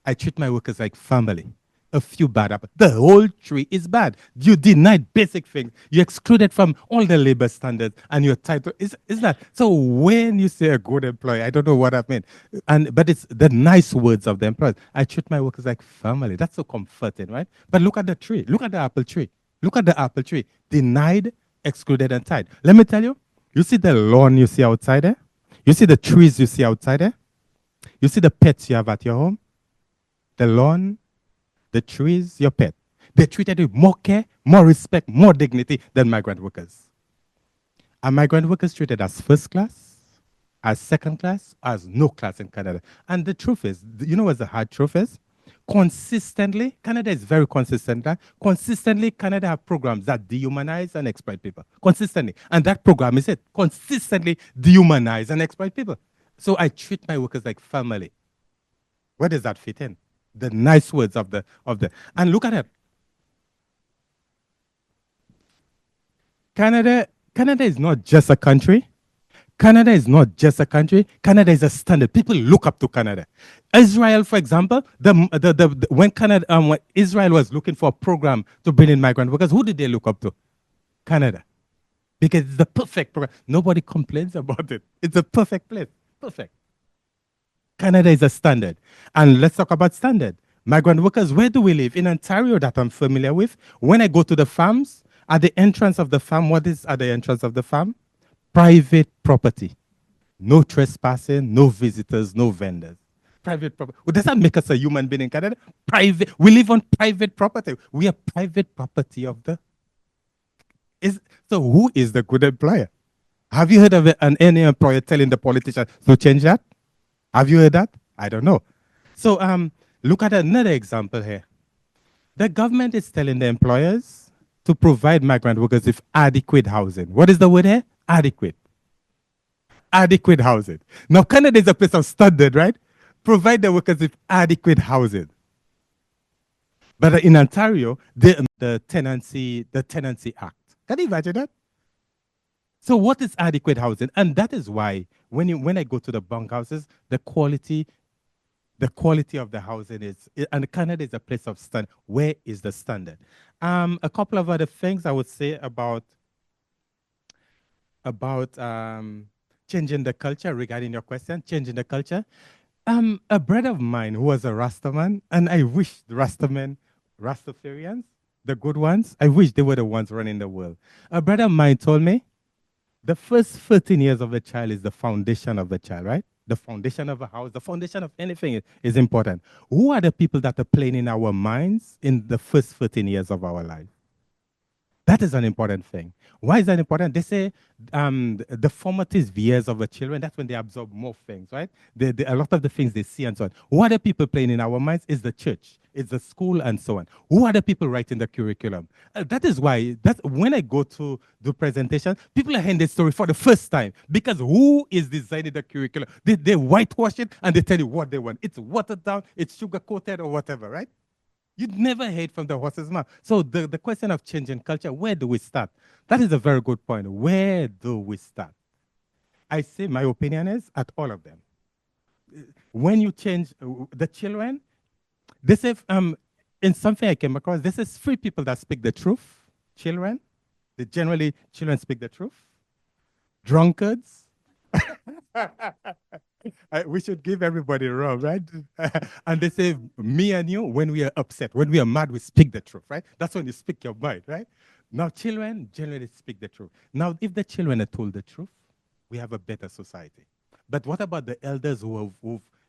I treat my workers like family. A few bad apples. The whole tree is bad. You denied basic things. You excluded from all the labor standards, and you're tied to. Is that so? When you say a good employee, I don't know what I mean, but it's the nice words of the employees. I treat my workers like family. That's so comforting, right? But look at the tree. Look at the apple tree. Look at the apple tree. Denied, excluded, and tied. Let me tell you. You see the lawn you see outside there? You see the trees you see outside there? You see the pets you have at your home? The lawn, the trees, your pet. They're treated with more care, more respect, more dignity than migrant workers. Are migrant workers treated as first class, as second class, as no class in Canada? And the truth is, you know what the hard truth is? Consistently, Canada is very consistent. Consistently, Canada have programs that dehumanize and exploit people. Consistently. And that program is it. Consistently dehumanize and exploit people. So I treat my workers like family. Where does that fit in? The nice words of the and look at it. Canada is not just a country. Canada is not just a country. Canada is a standard. People look up to Canada. Israel, for example, when when Israel was looking for a program to bring in migrant workers, who did they look up to? Canada. Because it's the perfect program. Nobody complains about it. It's a perfect place. Perfect. Canada is a standard. And let's talk about standard. Migrant workers, where do we live? In Ontario, that I'm familiar with. When I go to the farms, at the entrance of the farm, what is at the entrance of the farm? Private property. No trespassing, no visitors, no vendors. Private property. Well, does that make us a human being in Canada? Private. We live on private property. We are private property of the. So who is the good employer? Have you heard of any employer telling the politician to change that? Have you heard that? I don't know. So look at another example here. The government is telling the employers to provide migrant workers with adequate housing. What is the word here? Adequate. Adequate housing. Now, Canada is a place of standard, right? Provide the workers with adequate housing. But in Ontario, the Tenancy Act. Can you imagine that? So what is adequate housing? And that is why when I go to the bunkhouses, the quality of the housing is, and Canada is a place of standard. Where is the standard? A couple of other things I would say about changing the culture regarding your question, changing the culture. A brother of mine who was a Rastaman, and I wish the Rastafarians, the good ones, I wish they were the ones running the world. A brother of mine told me, the first 13 years of a child is the foundation of the child, right? The foundation of a house, the foundation of anything is important. Who are the people that are playing in our minds in the first 13 years of our life? That is an important thing. Why is that important? They say the formative years of the children, that's when they absorb more things, right? A lot of the things they see and so on. Who are the people playing in our minds is the church, it's the school and so on. Who are the people writing the curriculum? That is why when I go to do presentation, people are hearing this story for the first time because who is designing the curriculum? They whitewash it and they tell you what they want. It's watered down, it's sugar-coated or whatever, right? You'd never heard from the horse's mouth. So the question of changing culture, where do we start? That is a very good point. Where do we start? I say my opinion is at all of them. When you change the children, they say, in something I came across, this is 3 people that speak the truth. Children, children speak the truth. Drunkards. We should give everybody wrong, right? And they say, me and you, when we are upset, when we are mad, we speak the truth, right? That's when you speak your mind, right? Now, children generally speak the truth. Now, if the children are told the truth, we have a better society. But what about the elders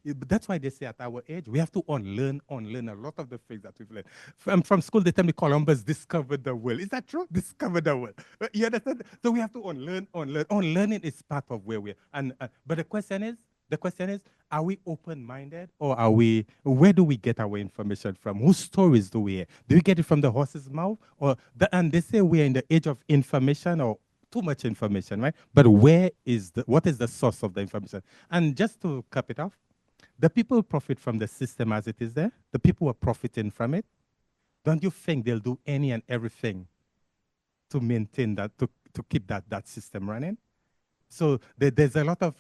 that's why they say at our age, we have to unlearn a lot of the things that we've learned. From school, they tell me Columbus discovered the world. Is that true? Discovered the world. You understand? So we have to unlearn. Unlearning is part of where we are. But the question is, are we open-minded or where do we get our information from? Whose stories do we hear? Do we get it from the horse's mouth? And they say we're in the age of information or too much information, right? But what is the source of the information? And just to cap it off, the people who profit from the system as it is there, the people who are profiting from it, don't you think they'll do any and everything to maintain that, to keep that system running? So there's a lot of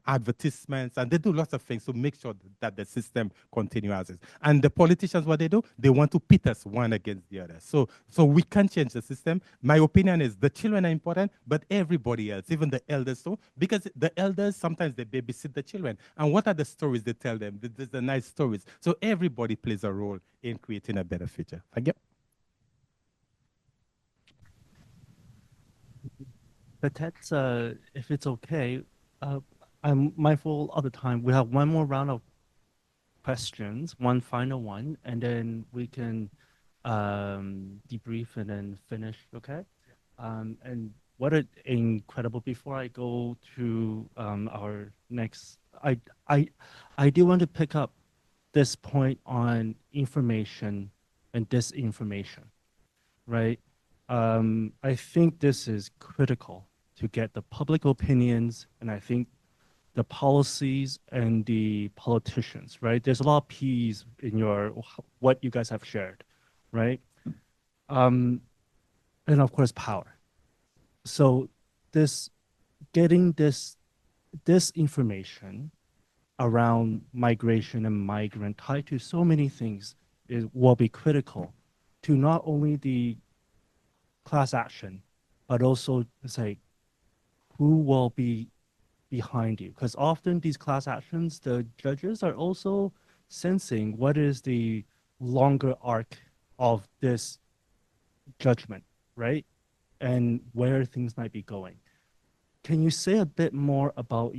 advertisements, and they do lots of things to make sure that the system continues as is. And the politicians, what they do, they want to pit us one against the other. So we can't change the system. My opinion is the children are important, but everybody else, even the elders too, because the elders, sometimes they babysit the children. And what are the stories they tell them? There's the nice stories. So everybody plays a role in creating a better future. Thank you. But that's, if it's okay, I'm mindful of the time. We have one more round of questions, one final one, and then we can debrief and then finish, okay? And what an incredible, before I go to our next, I do want to pick up this point on information and disinformation, right? I think this is critical to get the public opinions, and I think the policies and the politicians, right? There's a lot of P's in what you guys have shared, right? And of course, power. So this getting this information around migration and migrant tied to so many things will be critical to not only the class action, but also say who will be behind you. Because often these class actions, the judges are also sensing what is the longer arc of this judgment, right? And where things might be going. Can you say a bit more about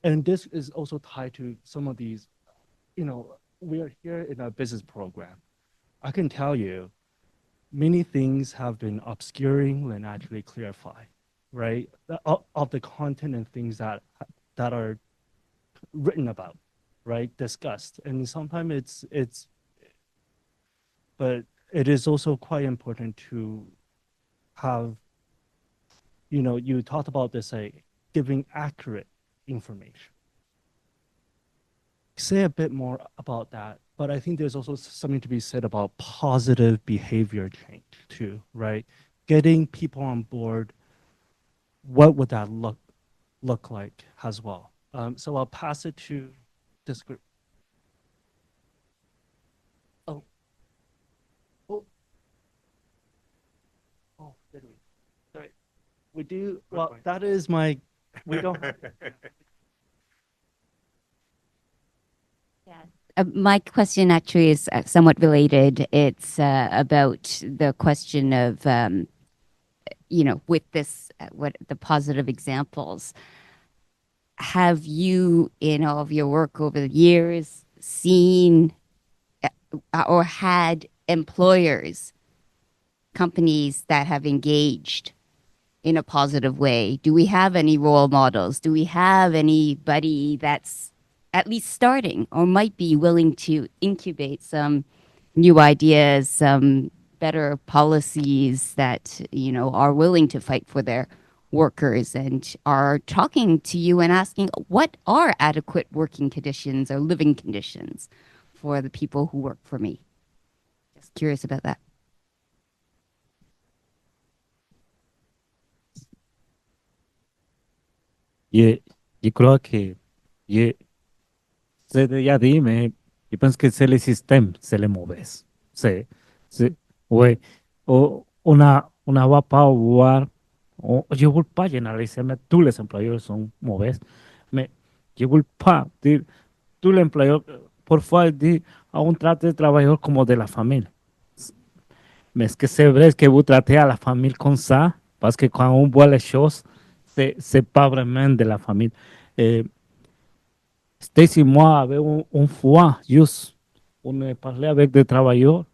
and this is also tied to some of these, we are here in a business program. I can tell you, many things have been obscuring and actually clarify, right? Of the content and things that are written about, right? Discussed. And sometimes but it is also quite important to have, you talked about this, like giving accurate information. Say a bit more about that, but I think there's also something to be said about positive behavior change too, right? Getting people on board, what would that look like as well? So I'll pass it to this group. Oh, did we? Sorry. We do, well, that is we don't. My question actually is somewhat related. It's about the question of, with this, what the positive examples. Have you, in all of your work over the years, seen or had employers, companies that have engaged in a positive way? Do we have any role models? Do we have anybody that's at least starting or might be willing to incubate some new ideas, some better policies that, are willing to fight for their workers and are talking to you and asking what are adequate working conditions or living conditions for the people who work for me? Just curious about that. Yo creo que ya dime, yo pienso que c'est le système, c'est le mauvais. Ouais, on va pas voir, je ne veux pas généraliser, mais tous les employeurs sont mauvais, mais je ne veux pas dire, tous les employeurs, parfois, dire, on traite les travailleurs comme de la famille. Mais est-ce que c'est vrai que vous traitez à la famille comme ça? Parce que quand on voit les choses, c'est pas vraiment de la famille. Stacey, moi, avec une fois, juste, on parlait avec des travailleurs,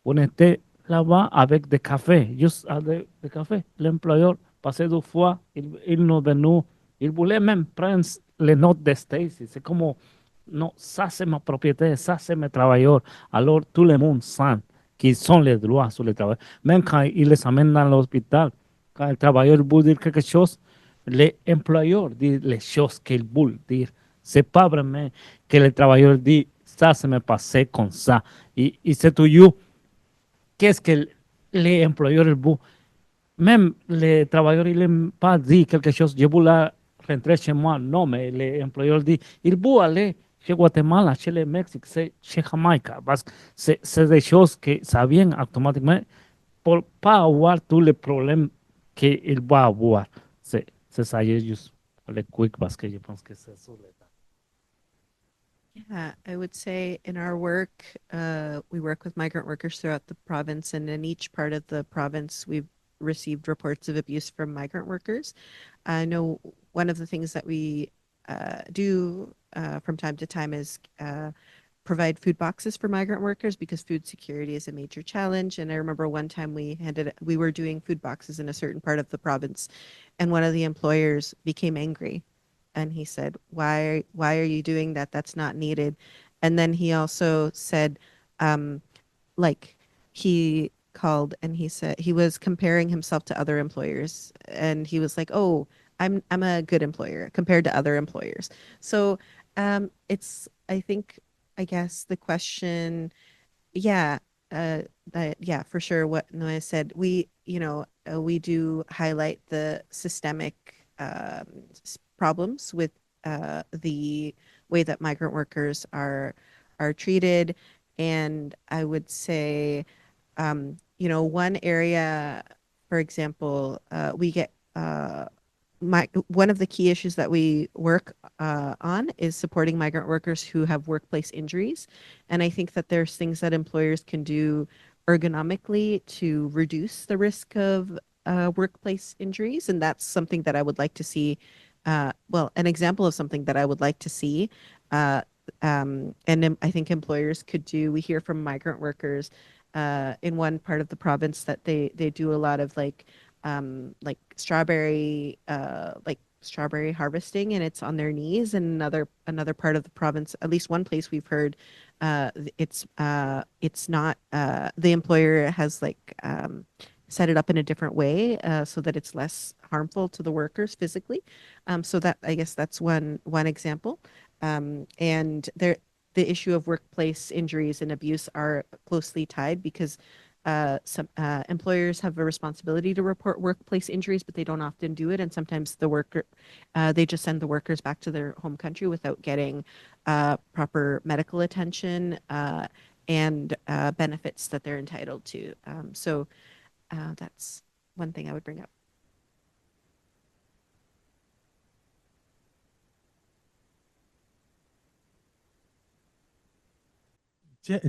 on était là-bas avec des cafés, juste avec des cafés. L'employeur passait 2 fois, il nous donnait, il voulait même prendre les notes de Stacey. C'est comme, non, ça c'est ma propriété, ça c'est mes travailleurs. Alors tout le monde sent qu'ils ont les droits sur les travailleurs. Même quand ils les amènent dans l'hôpital, quand le travailleur veut dire quelque chose, l'employeur dit les choses qu'il veut dire. C'est pas vraiment que le travailleur dit ça se me passait comme ça. Et c'est toujours qu'est-ce que les employeurs veulent. Même les travailleurs, ils n'ont pas dit quelque chose. Je voulais rentrer chez moi. Non, mais les employeurs disent ils veulent aller chez Guatemala, chez le Mexique, chez Jamaïque. Parce que c'est des choses que ça vient automatiquement pour ne pas avoir tous les problèmes qu'il va avoir. C'est ça, je juste le quick parce que je pense que c'est sur le temps. Yeah, I would say in our work, we work with migrant workers throughout the province, and in each part of the province, we've received reports of abuse from migrant workers. I know one of the things that we do from time to time is provide food boxes for migrant workers because food security is a major challenge. And I remember one time we were doing food boxes in a certain part of the province, and one of the employers became angry. And he said, why are you doing that? That's not needed. And then he also said, he called and he said he was comparing himself to other employers. And he was like, oh, I'm a good employer compared to other employers. So I guess the question, yeah, yeah, for sure. What Noah said, we do highlight the systemic problems with the way that migrant workers are treated, and I would say, one area, for example, we get one of the key issues that we work on is supporting migrant workers who have workplace injuries. And I think that there's things that employers can do ergonomically to reduce the risk of workplace injuries. And that's something that I would like to see. An example of something that I would like to see. I think employers could do, we hear from migrant workers in one part of the province that they do a lot of like strawberry harvesting, and it's on their knees. And another part of the province, at least one place we've heard, it's not, the employer has set it up in a different way so that it's less harmful to the workers physically. So that, I guess that's one example. And the issue of workplace injuries and abuse are closely tied, because some employers have a responsibility to report workplace injuries, but they don't often do it. And sometimes they just send the workers back to their home country without getting proper medical attention and benefits that they're entitled to. So that's one thing I would bring up.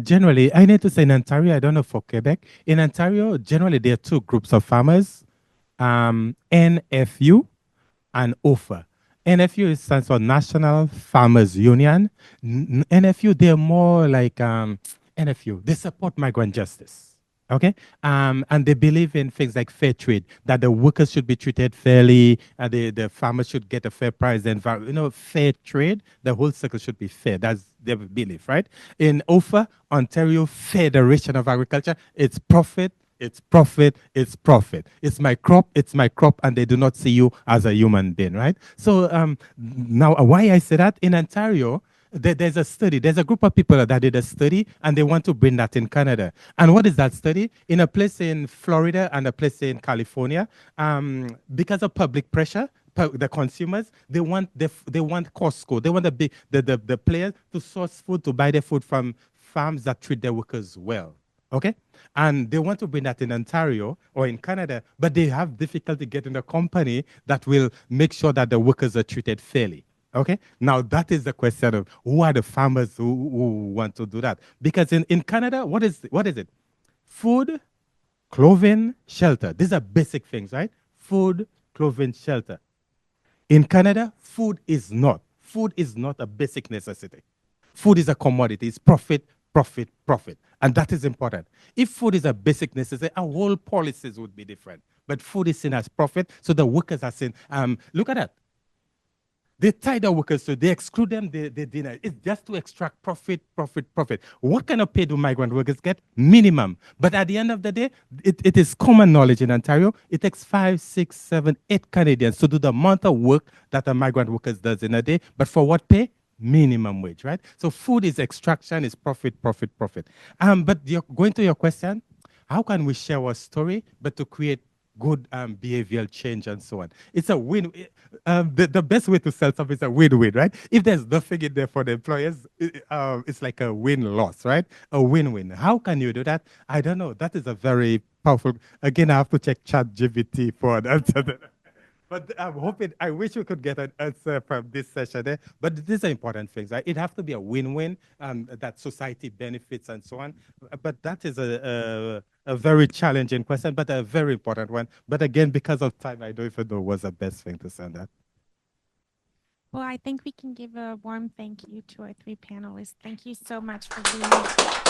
Generally, I need to say in Ontario, I don't know for Quebec. In Ontario, generally, there are two groups of farmers, NFU and OFA. NFU stands for National Farmers Union. NFU, they're more like NFU. They support migrant justice. Okay, and they believe in things like fair trade, that the workers should be treated fairly, the farmers should get a fair price, and fair trade, the whole circle should be fair. That's their belief, right? In OFA, Ontario Federation of Agriculture, it's profit, it's profit, it's profit. It's my crop, and they do not see you as a human being, right? So now why I say that, in Ontario, there's a study, there's a group of people that did a study, and they want to bring that in Canada. And what is that study? In a place in Florida and a place in California, because of public pressure, the consumers, they want Costco, they want the players to source food, to buy their food from farms that treat their workers well. Okay? And they want to bring that in Ontario or in Canada, but they have difficulty getting a company that will make sure that the workers are treated fairly. Okay, now that is the question of who are the farmers who want to do that? Because in Canada, what is it? Food, clothing, shelter. These are basic things, right? Food, clothing, shelter. In Canada, food is not a basic necessity. Food is a commodity. It's profit, profit, profit. And that is important. If food is a basic necessity, our whole policies would be different. But food is seen as profit, so the workers are seen, look at that. They tie the workers, so they exclude them, they deny. It's just to extract profit, profit, profit. What kind of pay do migrant workers get? Minimum. But at the end of the day, it is common knowledge in Ontario, it takes 5, 6, 7, 8 Canadians to do the amount of work that a migrant worker does in a day. But for what pay? Minimum wage, right? So food is extraction, is profit, profit, profit. But going to your question, how can we share our story, but to create good behavioral change and so on? It's a win. The best way to sell something is a win-win, right? If there's nothing in there for the employers, it's like a win-loss, right? A win-win. How can you do that? I don't know. That is a very powerful. Again, I have to check ChatGPT for an answer. But I'm hoping, I wish we could get an answer from this session. But these are important things, right? It has to be a win-win, that society benefits and so on. But that is a very challenging question, but a very important one. But again, because of time, I don't even know what's the best thing to send that. Well, I think we can give a warm thank you to our 3 panelists. Thank you so much for being here.